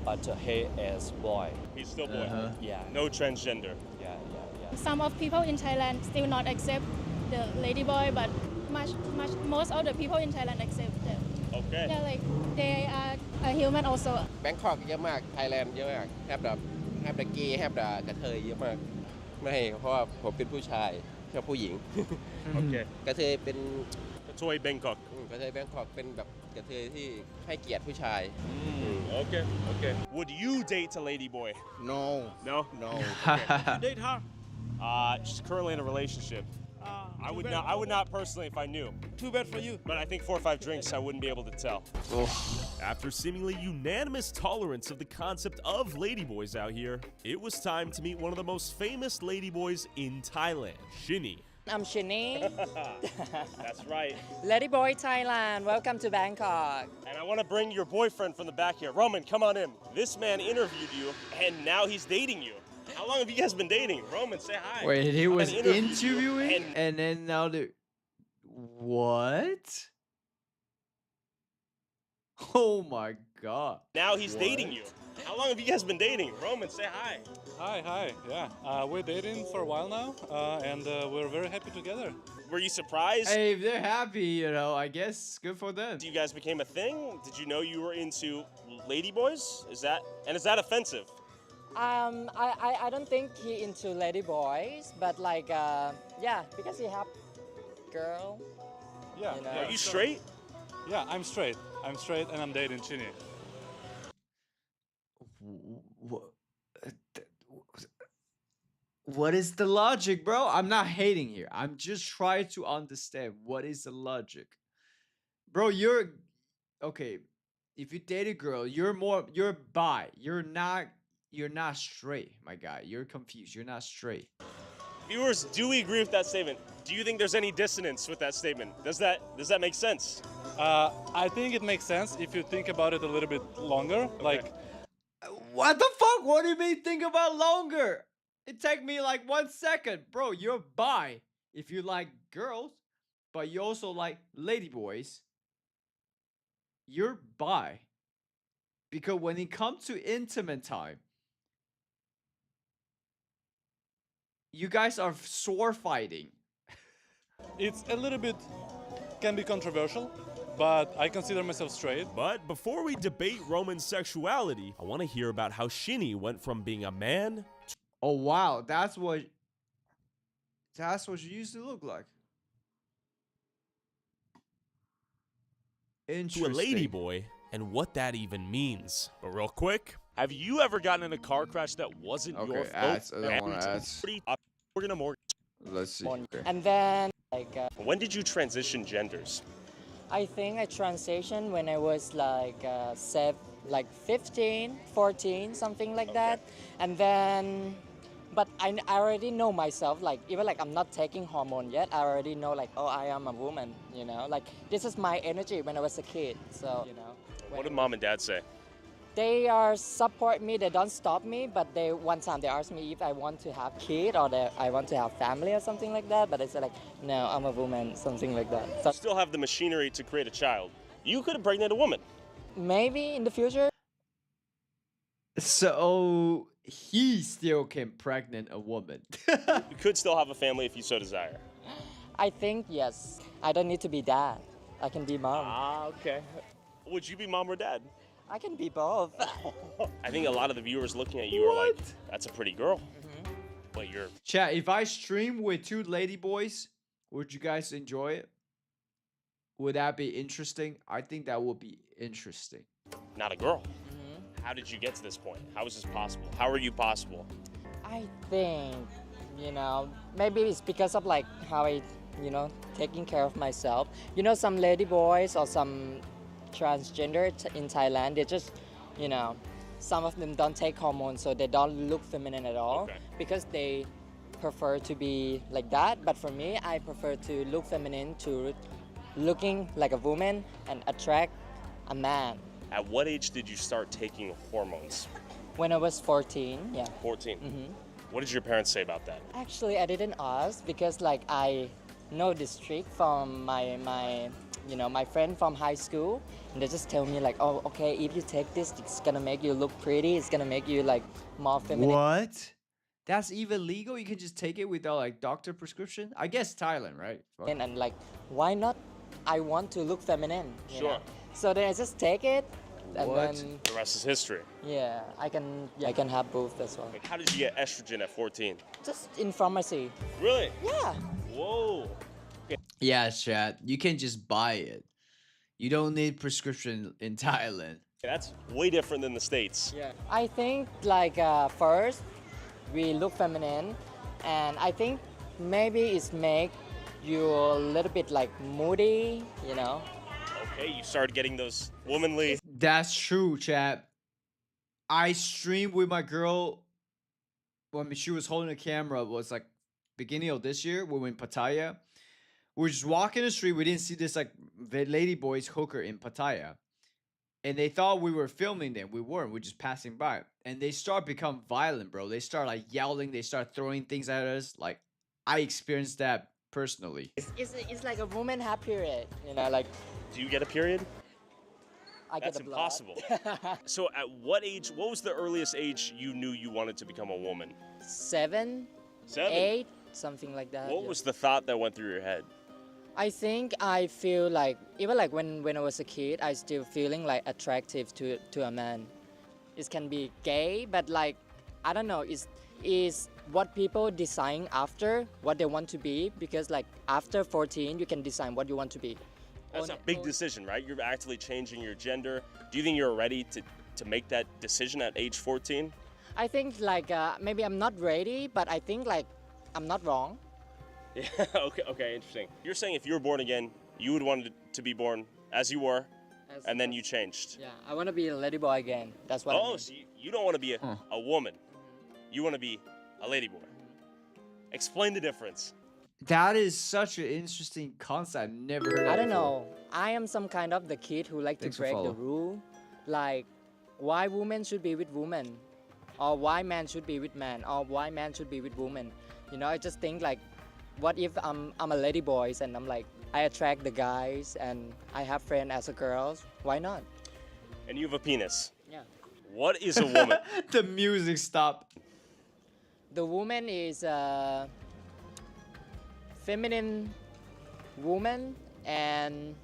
but he is boy. He's still boy. Yeah. No transgender. Yeah. Some of people in Thailand still not accept the ladyboy, but most of the people in Thailand accept them. Okay. Yeah, like they are a human also. แบงคอกเยอะมากไทยแลนด์เยอะมากแฮปดะเกย์แฮปดะกระเทยเยอะมากไม่เพราะว่าผมเป็นผู้ชายชอบผู้หญิง โอเค กระเทยเป็น กระเทยแบงคอก กระเทยแบงคอกเป็นแบบกระเทยที่ให้เกียรติผู้ชาย Okay. Would you date a ladyboy? No. No? No. You date her? She's currently in a relationship. I would not personally if I knew. Too bad for you. But I think 4 or 5 drinks I wouldn't be able to tell. After seemingly unanimous tolerance of the concept of ladyboys out here, it was time to meet one of the most famous ladyboys in Thailand, Shinny. I'm Shinny. That's right. Ladyboy Thailand, welcome to Bangkok. And I want to bring your boyfriend from the back here. Roman, come on in. This man interviewed you, and now he's dating you. How long have you guys been dating? Roman, say hi. Wait, he was interviewing you, and then now the... What? Oh my god. Now he's dating you. How long have you guys been dating? Roman, say hi. Hi. Yeah. We're dating for a while now, and we're very happy together. Were you surprised? Hey, if they're happy, you know, I guess good for them. You guys became a thing? Did you know you were into ladyboys? Is that offensive? I don't think he into ladyboys, but like yeah, because he have girl. Yeah. You know? Are you straight? Yeah, I'm straight. I'm straight, and I'm dating Shinny. What is the logic, bro? I'm not hating here. I'm just trying to understand what is the logic. Bro, you're okay. If you date a girl, you're bi. You're not straight, my guy. You're confused. You're not straight. Viewers, do we agree with that statement? Do you think there's any dissonance with that statement? Does that make sense? I think it makes sense if you think about it a little bit longer. Okay. Like, What the fuck? What do you mean think about longer? It take me like 1 second. Bro, you're bi if you like girls, but you also like ladyboys. You're bi. Because when it comes to intimate time, you guys are sword fighting. it's a little bit, can be controversial, but I consider myself straight. But before we debate Roman's sexuality, I want to hear about how Shinny went from being a man to... Oh wow, that's what you used to look like. to a ladyboy and what that even means. But real quick, have you ever gotten in a car crash that wasn't your fault? Ads. I don't want ads. Let's see. And then like when did you transition genders? I think I transitioned when I was like 15, 14, something like that. And then, but I already know myself, like even like I'm not taking hormone yet, I already know like, oh, I am a woman, you know, like this is my energy when I was a kid, so, you know. What did mom and dad say? They support me, they don't stop me, but one time they asked me if I want to have kid or I want to have family or something like that, but I said like, no, I'm a woman, something like that. So You still have the machinery to create a child. You could impregnate a woman. maybe in the future. So he still can pregnant a woman. You could still have a family if you so desire. I think yes. I don't need to be dad. I can be mom. Ah, okay. Would you be mom or dad? I can be both. I think a lot of the viewers looking at you are like, that's a pretty girl. But you're... Chat, if I stream with 2 ladyboys, would you guys enjoy it? Would that be interesting? I think that would be interesting. Not a girl. How did you get to this point? How is this possible? How are you possible? I think, you know, maybe it's because of like how I, you know, taking care of myself. You know, some lady boys or some transgender in Thailand, they just, you know, some of them don't take hormones, so they don't look feminine at all because they prefer to be like that, but for me, I prefer to look feminine to looking like a woman and attract a man. At what age did you start taking hormones? When I was 14, yeah. 14. Mm-hmm. What did your parents say about that? Actually, I didn't ask because like I know this trick from my friend from high school, and they just tell me like, oh, okay, if you take this, it's gonna make you look pretty. It's gonna make you like more feminine. What? That's even legal? You can just take it without like doctor prescription? I guess Thailand, right? Fuck. And like, why not? I want to look feminine. You Sure. know? So then I just take it, and What? then The rest is history. yeah, I can have both as well. How did you get estrogen at 14? Just in pharmacy. Really? Yeah. Whoa. Yeah, chat. You can just buy it. You don't need prescription in Thailand. That's way different than the States. Yeah. I think like first we look feminine, and I think maybe it's make you a little bit like moody, you know. Okay, you started getting those womanly. That's true, chat. I streamed with my girl when she was holding a camera. It was like beginning of this year. We were in Pattaya. We were just walking the street. We didn't see this like lady boys hooker in Pattaya. And they thought we were filming them. We weren't. We're just passing by. And they start become violent, bro. They start like yelling. They start throwing things at us. Like, I experienced that personally. It's like a woman have period, you know, like. Do you get a period? I That's get the blood. impossible. So at what age, what was the earliest age you knew you wanted to become a woman? 7, 7? 8, something like that. What yeah. was the thought that went through your head? I think I feel like even like when I was a kid, I still feeling like attractive to a man. It can be gay, but like I don't know. Is what people design after what they want to be, because like after 14 you can design what you want to be. That's a big decision, right? You're actively changing your gender. Do you think you're ready to make that decision at age 14? I think like maybe I'm not ready, but I think like I'm not wrong. Yeah, okay, interesting. You're saying if you were born again, you would want to be born as you were, and then you changed. Yeah, I want to be a lady boy again. That's what I mean. So you don't want to be a woman. You want to be a lady boy. Explain the difference. That is such an interesting concept. I've never heard of I don't before. know. I am some kind of the kid who like Thanks to for break the follow. rule. Like, why women should be with women, or why man should be with man, or why man should be with woman. You know, I just think like, what if I'm a lady boy and I'm like I attract the guys and I have friends as a girls? Why not? And you have a penis. Yeah. What is a woman? The music stopped. The woman is a feminine woman, and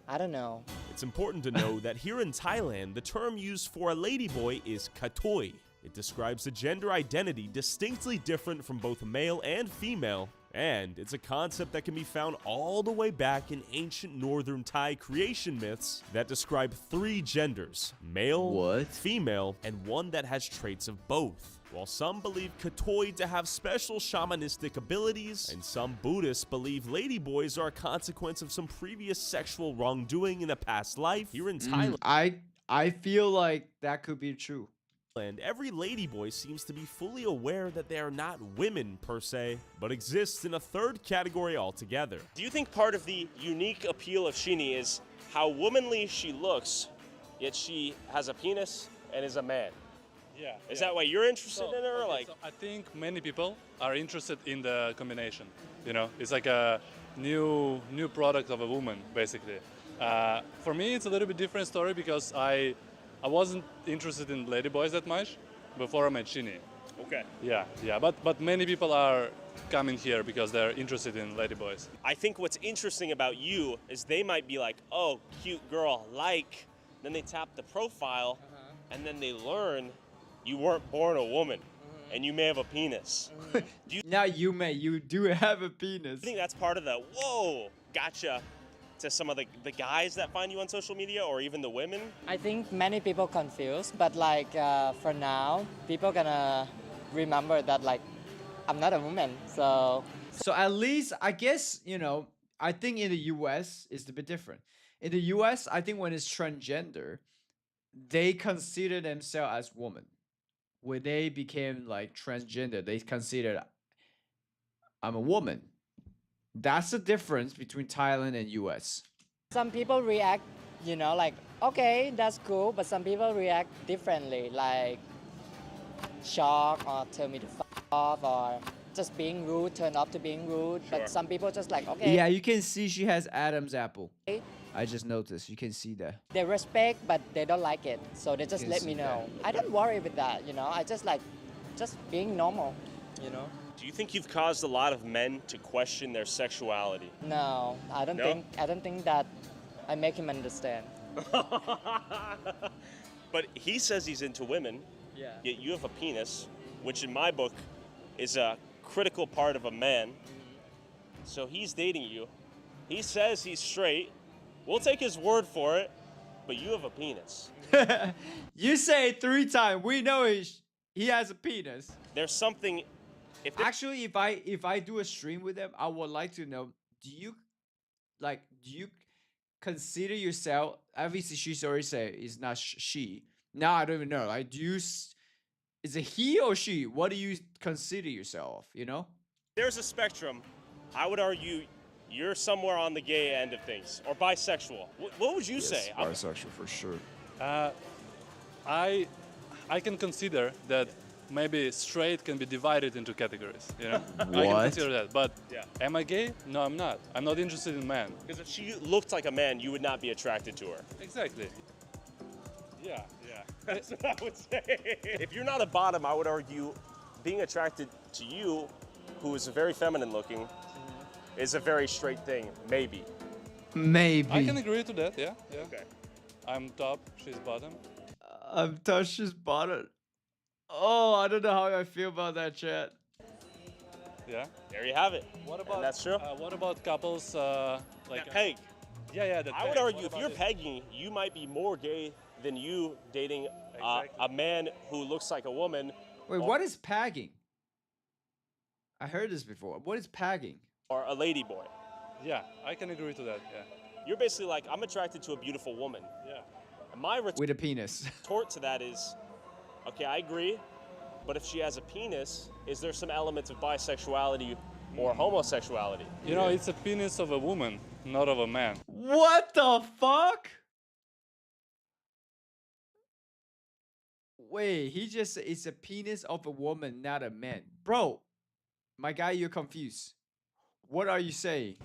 I don't know. It's important to know that here in Thailand, the term used for a ladyboy is katoi. It describes a gender identity distinctly different from both male and female, and it's a concept that can be found all the way back in ancient northern Thai creation myths that describe 3 genders: male, female, and one that has traits of both. While some believe katoi to have special shamanistic abilities, and some Buddhists believe ladyboys are a consequence of some previous sexual wrongdoing in a past life, here in Thailand, I feel like that could be true. every ladyboy seems to be fully aware that they are not women per se, but exists in a third category altogether. Do you think part of the unique appeal of Shini is how womanly she looks, yet she has a penis and is a man? Yeah. Is that why you're interested in her? Okay, Like, so I think many people are interested in the combination. You know, it's like a new product of a woman, basically. For me, it's a little bit different story because I wasn't interested in ladyboys that much before I met Shini. Okay. Yeah. But many people are coming here because they're interested in ladyboys. I think what's interesting about you is they might be like, oh, cute girl, like, then they tap the profile, and then they learn you weren't born a woman, and you may have a penis. Do you do have a penis. I think that's part of the, whoa, gotcha, to some of the guys that find you on social media, or even the women? I think many people confused, but like for now, people gonna remember that like I'm not a woman, so. So at least I guess, you know, I think in the US it's a bit different. In the US, I think when it's transgender, they consider themselves as woman. when they became like transgender, they considered I'm a woman. That's the difference between Thailand and US. Some people react, you know, like, okay, that's cool, but some people react differently, like shock or tell me to f off or just being rude, turn off to being rude. Sure. But some people just like, okay. Yeah, you can see she has Adam's apple. I just noticed. You can see that. They respect, but they don't like it. So they just Can let see me know. that. I don't worry with that, you know. I just like, just being normal, you know. Do you think you've caused a lot of men to question their sexuality? No, I don't think that I make him understand. But he says he's into women, Yeah. yet you have a penis, which in my book is a critical part of a man. So he's dating you. He says he's straight. We'll take his word for it, but you have a penis. You say it 3 times. We know he has a penis. There's something. Actually, if I do a stream with him, I would like to know, do you consider yourself, obviously she's already said it's not she. Now I don't even know. Like, is it he or she? What do you consider yourself, you know? There's a spectrum. I would argue you're somewhere on the gay end of things, or bisexual. What would you say? Bisexual for sure. I can consider that maybe straight can be divided into categories, you know? I can What? consider that, but Yeah. am I gay? No, I'm not. I'm not interested in men. Because if she looked like a man, you would not be attracted to her. Exactly. Yeah. That's what I would say. If you're not a bottom, I would argue being attracted to you, who is very feminine looking, is a very straight thing, maybe. Maybe. I can agree to that, yeah. Okay. I'm top, she's bottom. I'm touched his bottom. Oh, I don't know how I feel about that, chat. Yeah. There you have it. What about that's true. What about couples like That peg. Yeah, that I would peg. argue What if you're about it? pegging, you might be more gay than you dating a man who looks like a woman. Wait, what is pagging? I heard this before. What is pagging? Or a lady boy. Yeah, I can agree to that, yeah. You're basically like, I'm attracted to a beautiful woman. Yeah. And my With a penis. retort to that is, okay, I agree, but if she has a penis, is there some elements of bisexuality or homosexuality? You know, it's a penis of a woman, not of a man. What the fuck? Wait, he just said it's a penis of a woman, not a man. Bro, my guy, you're confused. What are you saying?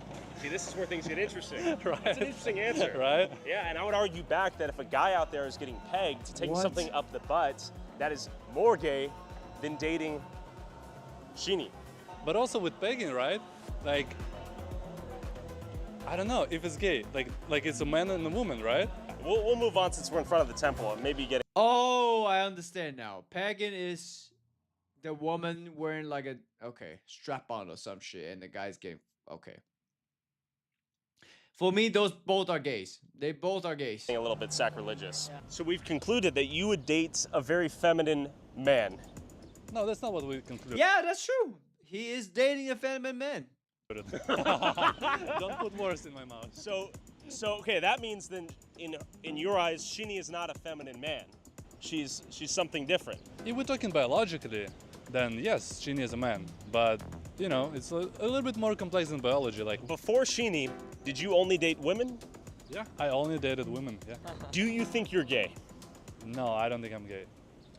See, this is where things get interesting. Right. That's an interesting answer. Right? Yeah, and I would argue back that if a guy out there is getting pegged to take What? something up the butt, that is more gay than dating Sheeny. But also with pegging, right? Like, I don't know if it's gay. Like it's a man and a woman, right? We'll move on since we're in front of the temple and maybe getting. Oh, I understand now. Pagan is the woman wearing like a strap on or some shit, and the guy's getting okay. For me, those both are gays. They both are gays. A little bit sacrilegious. So we've concluded that you would date a very feminine man. No, that's not what we concluded. Yeah, that's true. He is dating a feminine man. Don't put words in my mouth. So okay, that means then in your eyes, Sheeny is not a feminine man. She's something different. If we're talking biologically, then yes, Sheeny is a man. But you know, it's a little bit more complex than biology. Like Before Sheeny, did you only date women? Yeah, I only dated women. Yeah. Do you think you're gay? No, I don't think I'm gay.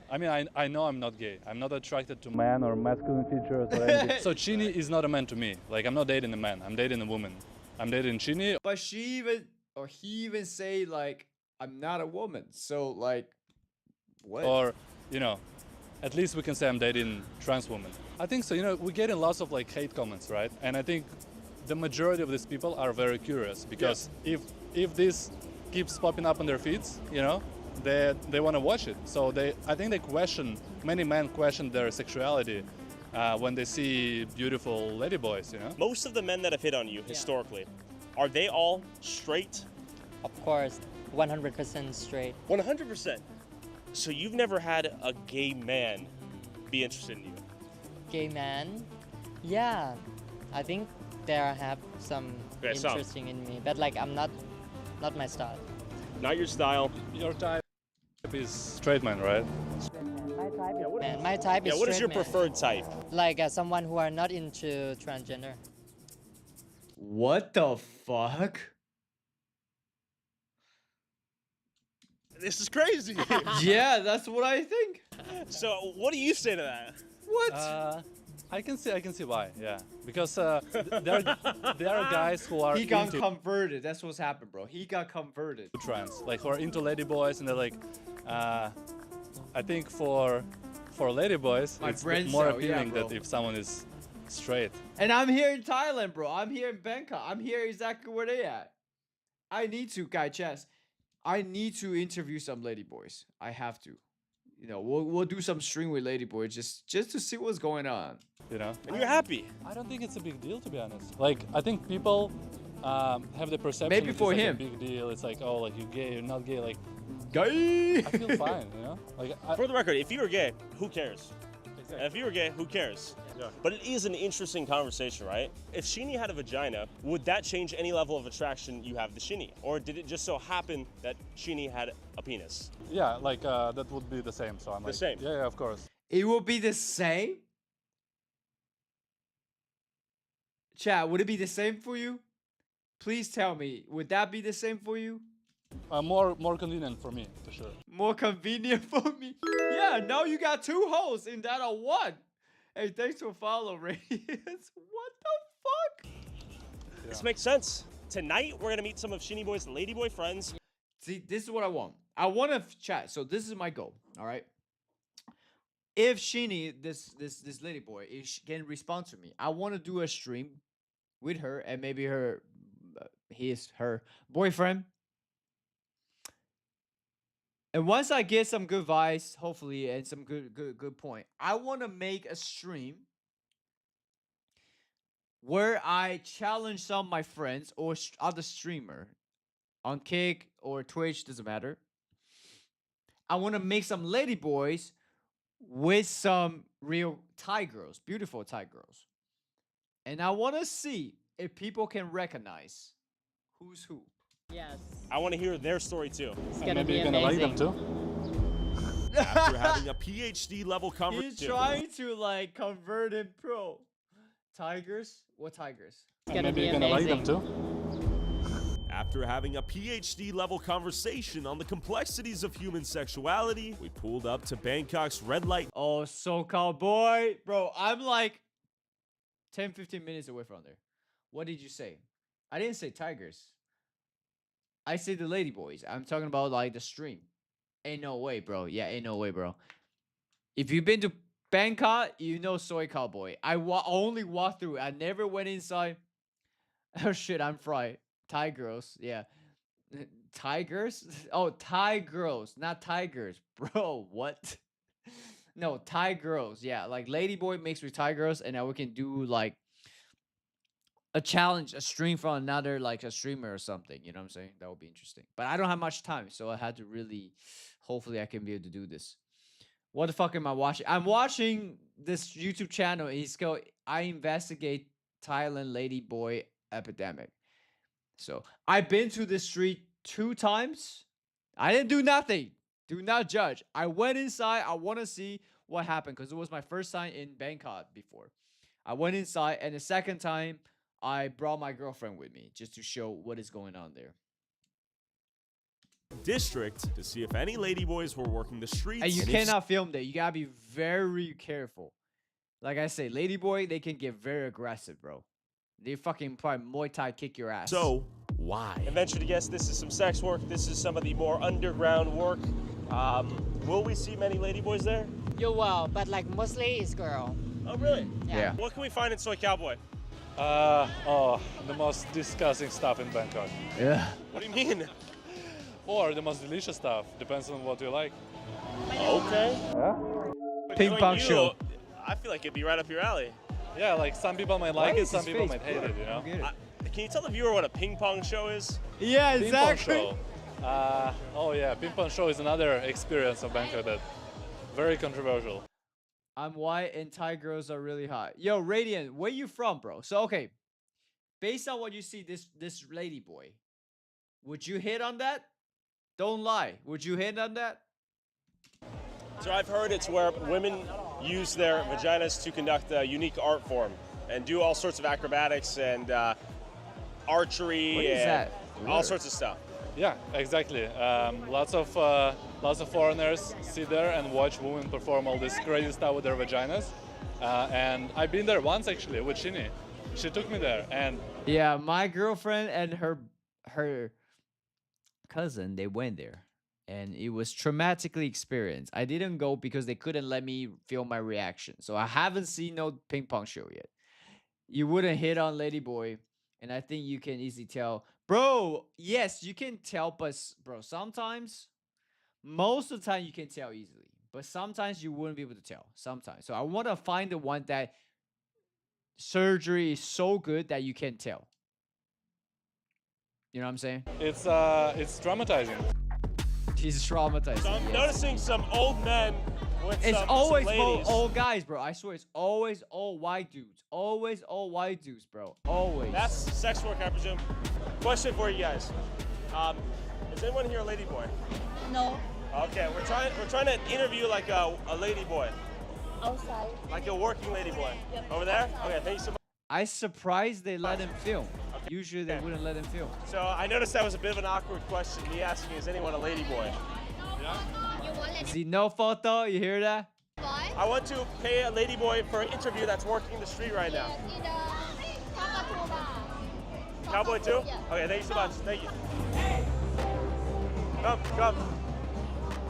I mean, I know I'm not gay. I'm not attracted to man or masculine features or anything. So Sheeny is not a man to me. Like, I'm not dating a man. I'm dating a woman. I'm dating Sheeny. But he even say like, I'm not a woman. So like, what? Or, you know, at least we can say I'm dating trans woman. I think so. You know, we're getting lots of like hate comments, right? And I think the majority of these people are very curious because if this keeps popping up on their feeds, you know, they want to watch it. So I think many men question their sexuality when they see beautiful ladyboys, you know? Most of the men that have hit on you historically, are they all straight? Of course, 100% straight. 100%. So you've never had a gay man be interested in you? Gay man? Yeah, I think there have some interesting in me, but like I'm not my style. Not your style. Your type is straight man, right? My type is And my type is Yeah, what is your straight man. preferred type? Like someone who are not into transgender. What the fuck? This is crazy. Yeah, that's what I think. So, what do you say to that? What? I can see why. Yeah, because there are guys who are He got into converted. That's what's happened, bro. He got converted. trans, like who are into ladyboys, and they're like, I think for ladyboys, My it's brain more cell, yeah, appealing bro. that if someone is straight. And I'm here in Thailand, bro. I'm here in Bangkok. I'm here exactly where they at. I need to, Guy Chess. I need to interview some ladyboys. I have to. You know, we'll do some stream with ladyboys just to see what's going on. You know, And you're happy. I don't think it's a big deal, to be honest. Like, I think people have the perception Maybe it's for like him. a big deal. It's like, oh, like you're gay, you're not gay. Like, Gay. I feel fine, you know. Like, For the record, if you were gay, who cares? And if you were gay, who cares? Yeah. But it is an interesting conversation, right? If Sheenie had a vagina, would that change any level of attraction you have to Sheenie? Or did it just so happen that Sheenie had a penis? yeah, like that would be the same. So I'm The like, same. Yeah, of course. It will be the same? Chat, would it be the same for you? Please tell me, would that be the same for you? More convenient for me, for sure. More convenient for me? Yeah, now you got two hosts in that of one. Hey, thanks for following, Radiance. What the fuck? This makes sense. Tonight, we're gonna meet some of Sheenie Boy's ladyboy friends. See, this is what I want. I want to chat. So this is my goal. All right. If Sheenie, this lady boy, can respond to me, I want to do a stream with her and maybe her boyfriend. And once I get some good advice, hopefully, and some good point, I want to make a stream where I challenge some of my friends or other streamer on Kick or Twitch, doesn't matter. I want to make some ladyboys with some real Thai girls, beautiful Thai girls. And I want to see if people can recognize who's who. Yes. I want to hear their story too. It's gonna Maybe be you're gonna like them amazing. too. After having a PhD level He's conversation. trying to like convert him pro. Tigers? What tigers? It's gonna Maybe be you're gonna like them amazing. After After having a PhD level conversation on the complexities of human sexuality, we pulled up to Bangkok's red light. Oh, SoCal boy. Bro, I'm like 10-15 minutes away from there. What did you say? I didn't say tigers. I said the lady boys. I'm talking about like the stream. Ain't no way, bro. Yeah, ain't no way, bro. If you've been to Bangkok, you know Soy Cowboy. I only walked through. I never went inside. Oh shit, I'm fried. Thai girls, yeah. Tigers? Oh, Thai girls, not tigers. Bro, what? No, Thai girls. Yeah, like Ladyboy mixed with Thai girls, and now we can do like a challenge, a stream from another, like a streamer or something. You know what I'm saying? That would be interesting. But I don't have much time, so I had to really, hopefully I can be able to do this. What the fuck am I watching? I'm watching this YouTube channel. It's called I Investigate Thailand Ladyboy Epidemic. So I've been to the street 2 times. I didn't do nothing. Do not judge. I went inside. I want to see what happened because it was my first time in Bangkok before. I went inside, and the second time I brought my girlfriend with me just to show what is going on there. District to see if any ladyboys were working the streets. And you and if cannot film there. You gotta be very careful. Like I say, ladyboy, they can get very aggressive, bro. They fucking probably Muay Thai kick your ass. So, why? And venture to guess this is some sex work. This is some of the more underground work. Will we see many ladyboys there? You will, but like mostly it's girl. Oh, really? Yeah. What can we find in Soy Cowboy? The most disgusting stuff in Bangkok. Yeah. What do you mean? Or the most delicious stuff. Depends on what you like. Okay. Yeah? Ping pong show. I feel like it'd be right up your alley. Yeah, like some people might like it, some people might hate it, you know? Can you tell the viewer what a ping pong show is? Yeah, Ping exactly. pong show. Oh yeah, ping pong show is another experience of Bangkok that very controversial. I'm white and Thai girls are really hot. Yo, Radiant, where you from, bro? So okay, based on what you see, this lady boy, would you hit on that? Don't lie. Would you hit on that? So I've heard it's where women use their vaginas to conduct a unique art form and do all sorts of acrobatics and archery What is and that? all sorts of stuff. Yeah, exactly. Lots of foreigners sit there and watch women perform all this crazy stuff with their vaginas. And I've been there once actually with Shinny. She took me there, and yeah, my girlfriend and her cousin, they went there, and it was traumatically experienced. I didn't go because they couldn't let me film my reaction, so I haven't seen no ping pong show yet. You wouldn't hit on Ladyboy, and I think you can easily tell, bro. Yes, you can tell, but bro, sometimes, most of the time you can tell easily, but sometimes you wouldn't be able to tell. Sometimes, so I want to find the one that surgery is so good that you can tell. You know what I'm saying? it's traumatizing. He's traumatized. So I'm noticing some old men with It's some always ladies. old guys, bro. I swear, it's always old white dudes. Always old white dudes, bro. Always. That's sex work, I presume. Question for you guys. Is anyone here a ladyboy? No. Okay, we're trying to interview like a ladyboy. Outside. Like a working ladyboy. Over there? Okay, thank you so much. I surprised they let him film. Usually they wouldn't let him film. So I noticed that was a bit of an awkward question, me asking, is anyone a ladyboy? See, no photo, you hear that? I want to pay a ladyboy for an interview that's working the street right now. Cowboy too? Okay, thank you so much. Thank you. Come.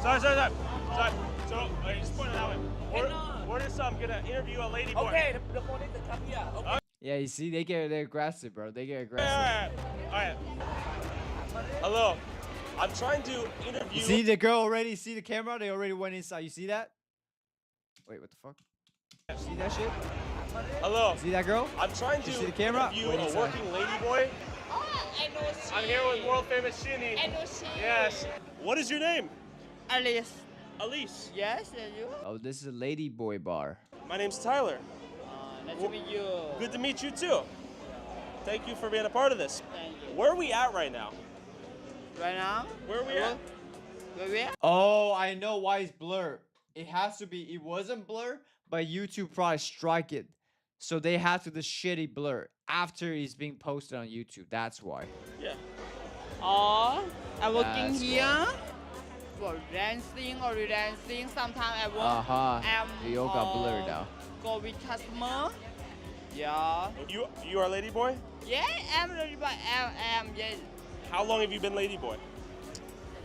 Sorry. So, just point it that way. We're just gonna interview a ladyboy. Okay, the phone is come here. Okay. Yeah, you see, they're aggressive, bro. They get aggressive. All right. Hello. I'm trying to interview. You see the girl already? See the camera? They already went inside. You see that? Wait, what the fuck? See that shit? Hello. See that girl? I'm trying to see the camera? interview Wait a inside. working ladyboy. Oh, I know she. I'm here with world famous Shinny. I know she. Yes. What is your name? Alice. Elise. Yes, and you? Oh, this is a ladyboy bar. My name's Tyler. Nice to meet you. Good to meet you too. Thank you for being a part of this. Thank you. Where are we at right now? Right now? Where are we at? Where we at? Oh, I know why it's blurred. It has to be. It wasn't blurred, but YouTube probably strike it. So they have to do the shitty blur after it's being posted on YouTube. That's why. Yeah. I'm working That's here for dancing or dancing. Sometimes I work. You all got blurred now. Go with customer. Yeah. You are ladyboy? Yeah, I'm ready, but I'm yeah. How long have you been ladyboy?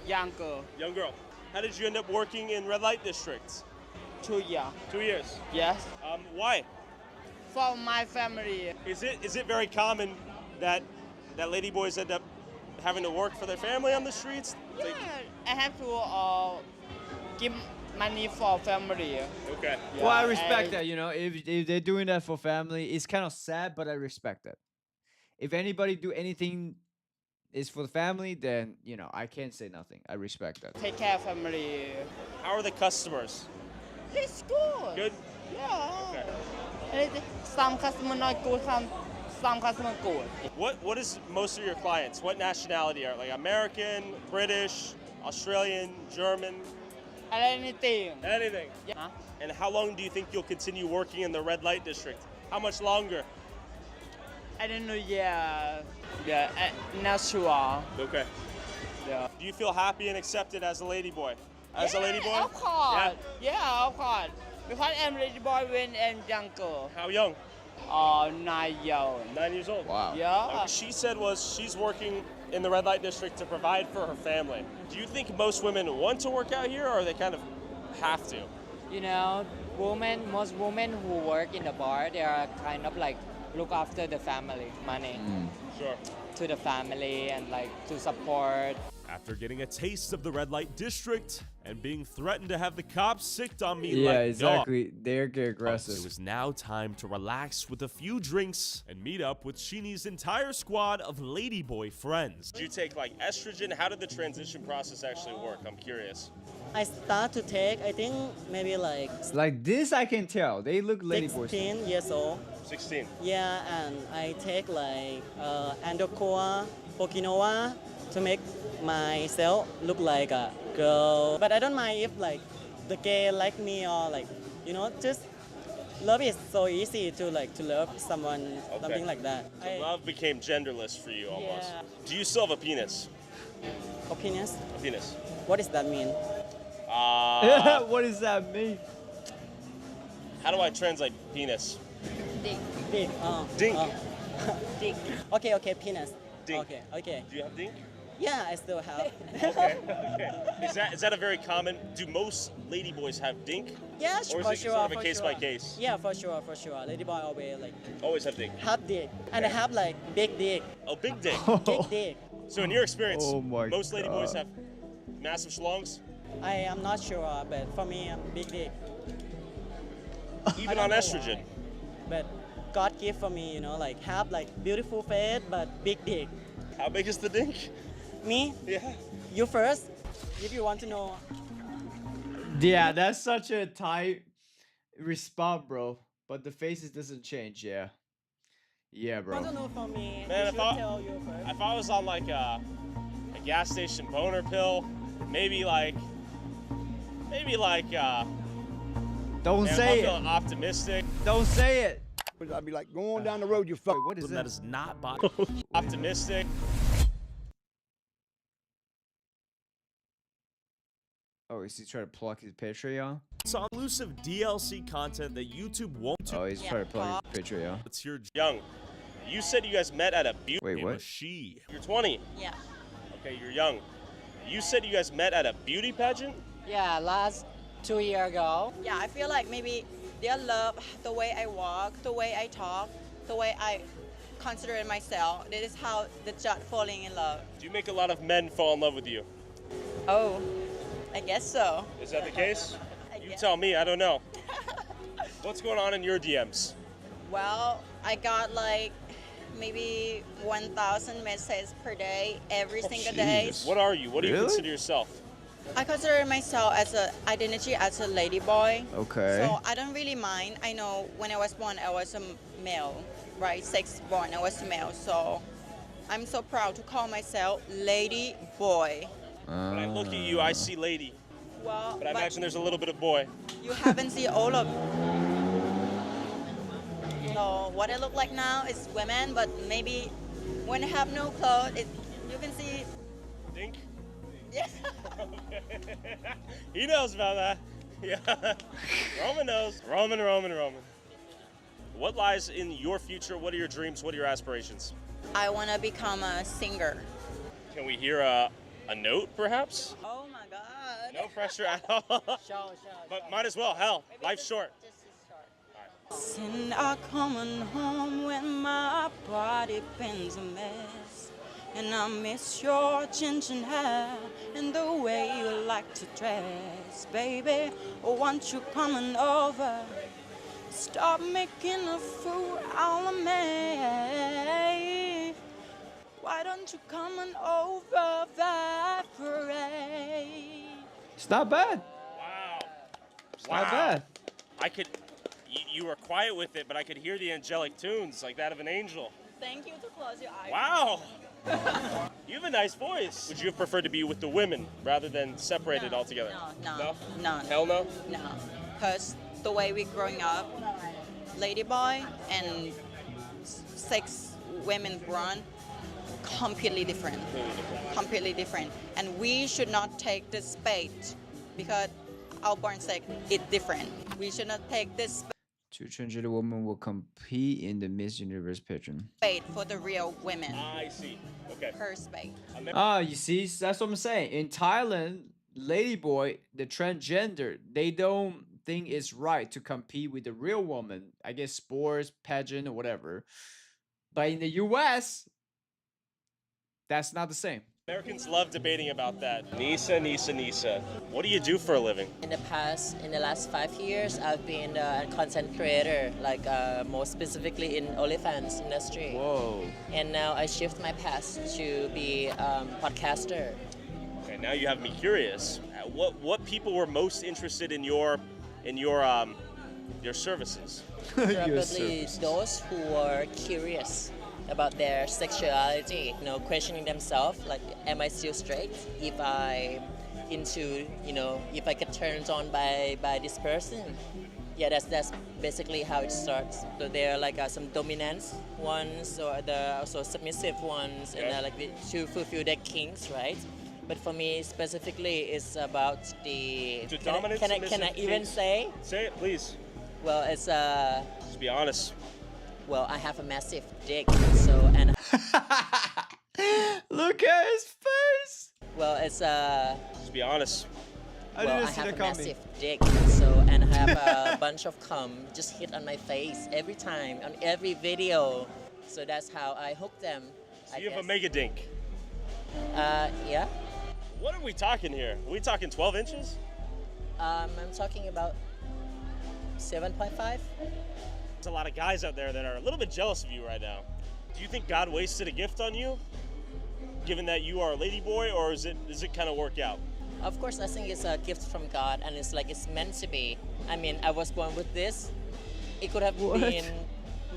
Young girl. Young girl. How did you end up working in red light districts? 2 years. 2 years. Yes. Why? For my family. Is it very common that ladyboys end up having to work for their family on the streets? Yeah, I have to give money for family. Okay. Well, I respect that. You know, if they're doing that for family, it's kind of sad, but I respect that. If anybody do anything is for the family, then you know I can't say nothing. I respect that. Take care of family. How are the customers? It's good. Good. Yeah. Okay. Some customer not good, some customer good. What is most of your clients? What nationality are like American, British, Australian, German? Anything. Anything. Yeah. And how long do you think you'll continue working in the red light district? How much longer? I don't know. Yeah. Not sure. Okay. Yeah. Do you feel happy and accepted as a ladyboy? As a ladyboy? Of course. Yeah, of course. Because I'm ladyboy when I'm younger. How young? 9 years old. 9 years old. Wow. Yeah. What she said was she's working in the red light district to provide for her family. Do you think most women want to work out here, or they kind of have to? You know, most women who work in the bar, they are kind of like look after the family, money. Sure. To the family and like to support. After getting a taste of the red light district and being threatened to have the cops sicked on me Yeah, like exactly. They get aggressive. It was now time to relax with a few drinks and meet up with Sheeny's entire squad of ladyboy friends. Did you take like estrogen? How did the transition process actually work? I'm curious. I start to take, I think maybe like Like this, I can tell. They look ladyboys. 16 years old. 16. Yeah, and I take like Andocua, Pokinoa to make myself look like a girl. But I don't mind if like the gay like me or like, you know, just love is so easy to like to love someone, something like that. So love became genderless for you almost. Yeah. Do you still have a penis? Opinions? A penis. What does that mean? What does that mean? How do I translate penis? Dick. Dick. Dink. Dick. Okay, penis. Dink. Okay. Do you have dink? Yeah, I still have. Okay. Is that a very common? Do most lady boys have dink? Yeah, or is for it sure. sort of a for case sure. by case? Yeah, for sure. Lady boy Always have dink. have dick, and I have like big dick. Oh, big dick. Big dick. So in your experience, Oh my most lady boys God. have massive schlongs, I am not sure, but for me, I'm big dick. even don't on know estrogen. But God give for me, you know, like have like beautiful face but big dick. How big is the dink? Me? Yeah. You first, if you want to know. Yeah, that's such a tight response, bro. But the faces doesn't change, yeah. Yeah, bro. I don't know for me. Man, I should tell you first. if I was on like a gas station boner pill, maybe like Don't man, say if I'm it. feeling optimistic. Don't say it. I'd be like, go on down the road, you fuck. What is That this? is not Optimistic. Oh, is he trying to pluck his Patreon? It's elusive DLC content that YouTube won't. Oh, he's trying to plug his Patreon. Let's hear Young. You said you guys met at a beauty. Wait, what? she. You're 20. Yeah. Okay, you're young. You said you guys met at a beauty pageant? Yeah, last 2 years ago. Yeah, I feel like maybe they love the way I walk, the way I talk, the way I consider myself. This is how the judge falling in love. Do you make a lot of men fall in love with you? Oh, I guess so. Is that the case? You tell me, I don't know. What's going on in your DMs? Well, I got like maybe 1,000 messages per day, every single day. What are you? What do you Really? consider yourself? I consider myself as a identity as a lady boy. Okay. So I don't really mind. I know when I was born, I was a male, right? Sex born, I was a male. So I'm so proud to call myself lady boy. When I look at you, I see lady. Well, But I imagine there's a little bit of boy. you haven't seen all of. So what I look like now is women, but maybe when I have no clothes, you can see. Dink? Yeah. He knows about that. Yeah. Roman knows. Roman. What lies in your future? What are your dreams? What are your aspirations? I want to become a singer. Can we hear a note, perhaps? Oh my God. No pressure at all. But might as well. Hell, life's short. Sin are coming home when my body bends a mess. And I miss your ginger hair and the way you like to dress. Baby, want you coming over? Stop making a fool out of me. Why don't you come on over, evaporate? It's not bad. Wow. It's not bad. I could. You were quiet with it, but I could hear the angelic tunes like that of an angel. Thank you to close your eyes. Wow. You have a nice voice. Would you have preferred to be with the women rather than separated altogether? No. Hell no? No. Because the way we're growing up, ladyboy and sex women run, completely different. Completely different. And we should not take this bait because our born sex is different. We should not take this Two transgender women will compete in the Miss Universe pageant. bait for the real women. I see. Okay. Her spade. You see, that's what I'm saying. In Thailand, ladyboy, the transgender, they don't think it's right to compete with the real woman. I guess sports, pageant, or whatever. But in the US, that's not the same. Americans love debating about that. Nisa. What do you do for a living? In the last 5 years, I've been a content creator, like more specifically in OnlyFans industry. Whoa. And now I shift my path to be podcaster. Okay, now you have me curious. What people were most interested in your services? Probably those who are curious about their sexuality, questioning themselves, like, am I still straight? If I into, you know, if I get turned on by this person. Yeah, that's basically how it starts. So there are like some dominant ones, or the also submissive ones, and like to fulfill their kinks, right? But for me specifically, it's about the. Can I even say? Say it, please. Well, it's Just be honest. Well, I have a massive dick, so and. Look at his face. Well, it's Just be honest. Well, I have a massive dick, so and I have a bunch of cum just hit on my face every time on every video. So that's how I hook them. So you have a mega dink. Yeah. What are we talking here? Are we talking 12 inches? I'm talking about 7.5. There's a lot of guys out there that are a little bit jealous of you right now. Do you think God wasted a gift on you, given that you are a lady boy, or does it kind of work out? Of course, I think it's a gift from God, and it's like it's meant to be. I mean, I was born with this. It could have been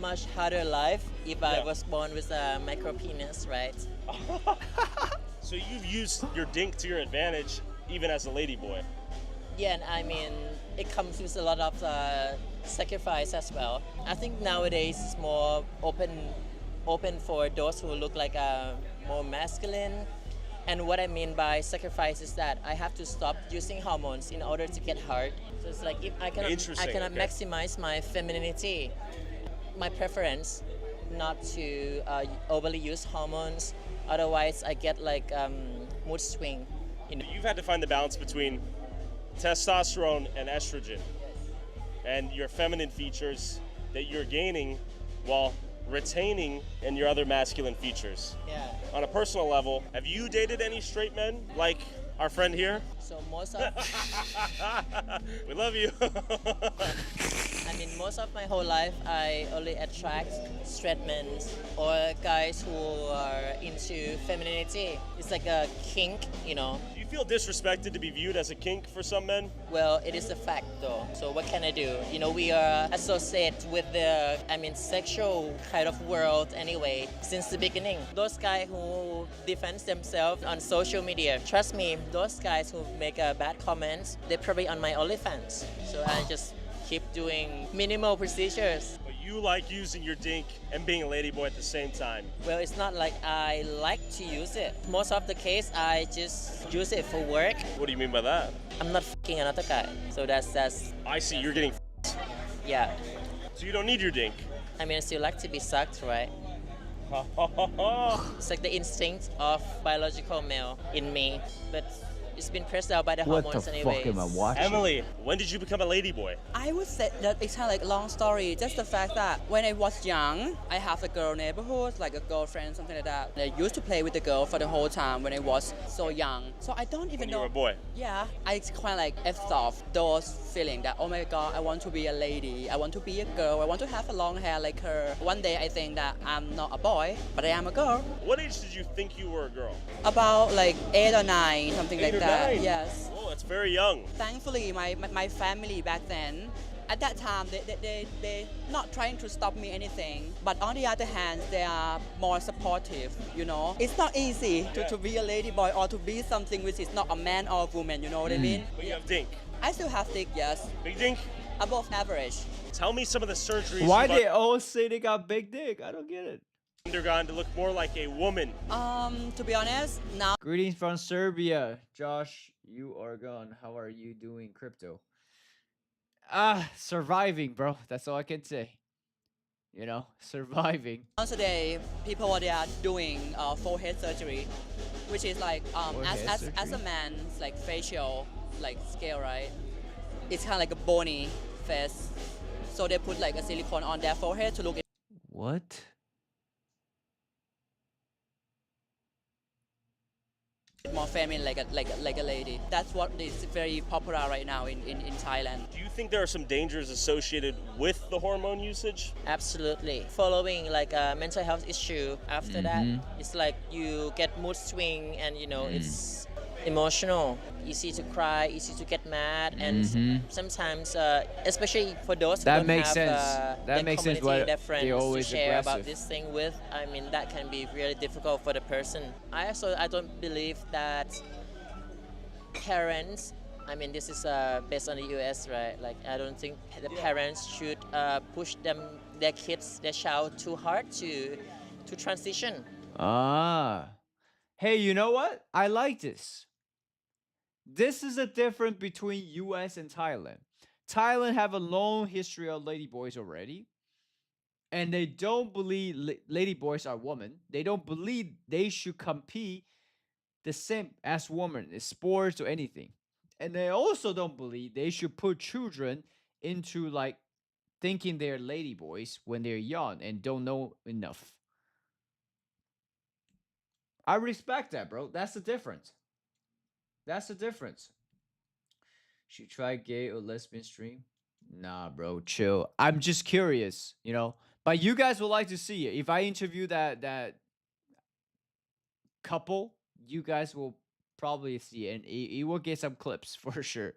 much harder life if I was born with a micro penis, right? So you've used your dink to your advantage, even as a lady boy. Yeah, and I mean, it comes with a lot of sacrifice as well. I think nowadays it's more open for those who look like more masculine. And what I mean by sacrifice is that I have to stop using hormones in order to get hard. So it's like if I cannot maximize my femininity, my preference not to overly use hormones. Otherwise, I get like mood swing. You know. You've had to find the balance between testosterone and estrogen, and your feminine features that you're gaining while retaining in your other masculine features. Yeah. On a personal level, have you dated any straight men like our friend here? So most of we love you. I mean, most of my whole life, I only attract straight men or guys who are into femininity. It's like a kink, you know. Do you feel disrespected to be viewed as a kink for some men? Well, it is a fact though. So what can I do? You know, we are associated with the, sexual kind of world anyway, since the beginning. Those guys who defend themselves on social media, trust me, those guys who make bad comments, they're probably on my OnlyFans. So I just keep doing minimal procedures. But you like using your dink and being a ladyboy at the same time. Well, it's not like I like to use it. Most of the case, I just use it for work. What do you mean by that? I'm not fucking another guy. So that's. I see, you're getting Yeah. So you don't need your dink? I mean, I still like to be sucked, right? It's like the instinct of biological male in me. But it's been pressed out by the hormones anyways. Emily, when did you become a ladyboy? I would say that it's kind of like a long story. Just the fact that when I was young, I have a girl neighborhood, like a girlfriend, something like that. I used to play with the girl for the whole time when I was so young. So I don't even know. You were a boy? Yeah, I kind of like absorbed those feelings that, oh my God, I want to be a lady. I want to be a girl. I want to have a long hair like her. One day I think that I'm not a boy, but I am a girl. What age did you think you were a girl? About like 8 or 9, something like that. Yes. Oh, that's very young. Thankfully, my family back then, at that time, they not trying to stop me anything. But on the other hand, they are more supportive, you know. It's not easy to be a lady boy or to be something which is not a man or a woman, you know what I mean? But you have dink. I still have dick, yes. Big dink? Above average. Tell me some of the surgeries. Why they all say they got big dick? I don't get it. Undergone to look more like a woman. To be honest, now. Greetings from Serbia. Josh, you are gone. How are you doing, crypto? Surviving, bro. That's all I can say. You know, surviving. Today, people they are doing forehead surgery, which is like as a man, it's like facial like scale, right? It's kind of like a bony face. So they put like a silicone on their forehead to look. What? More feminine, like a lady. That's what is very popular right now in Thailand. Do you think there are some dangers associated with the hormone usage? Absolutely. Following like a mental health issue after that, it's like you get mood swing and you know it's emotional, easy to cry, easy to get mad, and sometimes, especially for those who don't have that makes sense. Why their friends they're always to share about aggressive. this thing with, I mean that can be really difficult for the person. I don't believe that parents, I mean, this is based on the US, right? Like, I don't think the parents should push their kids, their child too hard to transition. Ah. Hey, you know what? I like this. This is a difference between US and Thailand. Thailand have a long history of ladyboys already. And they don't believe ladyboys are women. They don't believe they should compete the same as women in sports or anything. And they also don't believe they should put children into like thinking they're ladyboys when they're young and don't know enough. I respect that, bro. That's the difference. That's the difference. Should try gay or lesbian stream? Nah, bro, chill. I'm just curious, you know. But you guys would like to see it. If I interview that couple, you guys will probably see it, and it will get some clips for sure.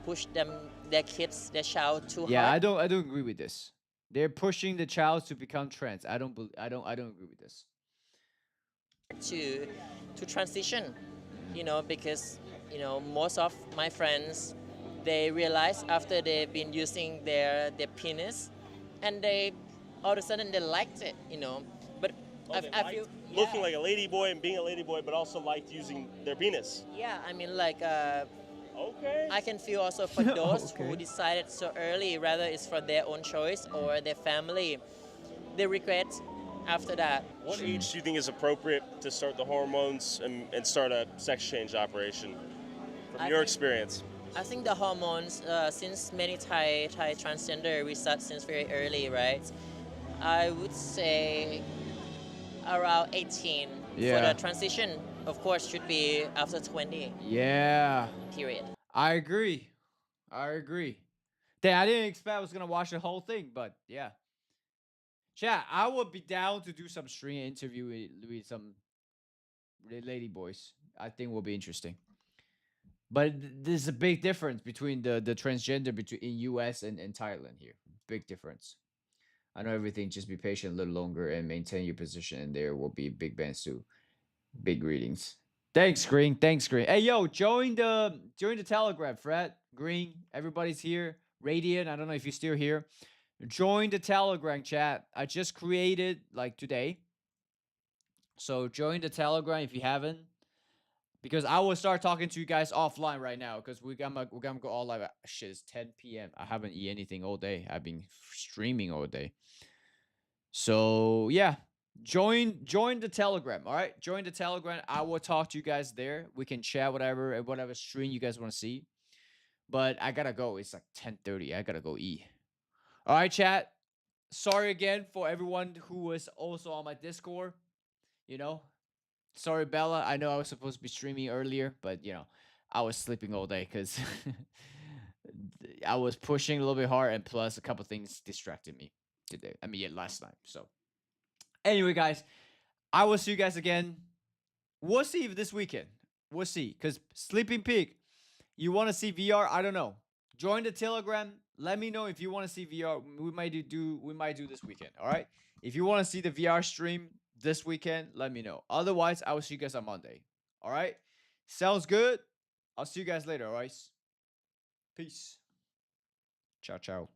Push their kids, their child too Yeah, hard. I don't agree with this. They're pushing the child to become trans. I don't agree with this. To transition, you know, because you know most of my friends, they realize after they've been using their penis, and they all of a sudden they liked it, you know. But I feel looking like a lady boy and being a lady boy, but also liked using their penis. yeah, I mean like okay. I can feel also for those who decided so early, whether it's for their own choice or their family, they regret after that. What age do you think is appropriate to start the hormones and start a sex change operation? From your experience. I think the hormones, since many Thai transgender we start since very early, right? I would say around 18. Yeah. For the transition, of course, should be after 20. Yeah. Period. I agree. Damn, I didn't expect I was gonna watch the whole thing, but yeah. Chat, I would be down to do some stream interview with some lady boys. I think will be interesting. But there's a big difference between the transgender between in US and Thailand here. Big difference. I know everything. Just be patient a little longer and maintain your position, and there will be big bands too. Big greetings. Thanks, Green. Hey, yo, join the Telegram, Fred. Green, everybody's here. Radiant, I don't know if you're still here. Join the Telegram chat. I just created like today. So join the Telegram if you haven't. Because I will start talking to you guys offline right now. Because we're gonna go all live. Shit, it's 10 p.m. I haven't eaten anything all day. I've been streaming all day. So yeah. Join the Telegram, all right? Join the Telegram. I will talk to you guys there. We can chat whatever stream you guys want to see. But I gotta go. It's like 10:30. I gotta go eat. All right, chat. Sorry again for everyone who was also on my Discord. You know, sorry, Bella. I know I was supposed to be streaming earlier, but you know, I was sleeping all day because I was pushing a little bit hard, and plus a couple things distracted me today. I mean, yeah, last night. So. Anyway, guys, I will see you guys again. We'll see if this weekend. We'll see. Because Sleeping Pig, you want to see VR? I don't know. Join the Telegram. Let me know if you want to see VR. We might do this weekend. All right. If you want to see the VR stream this weekend, let me know. Otherwise, I will see you guys on Monday. All right. Sounds good. I'll see you guys later. All right. Peace. Ciao, ciao.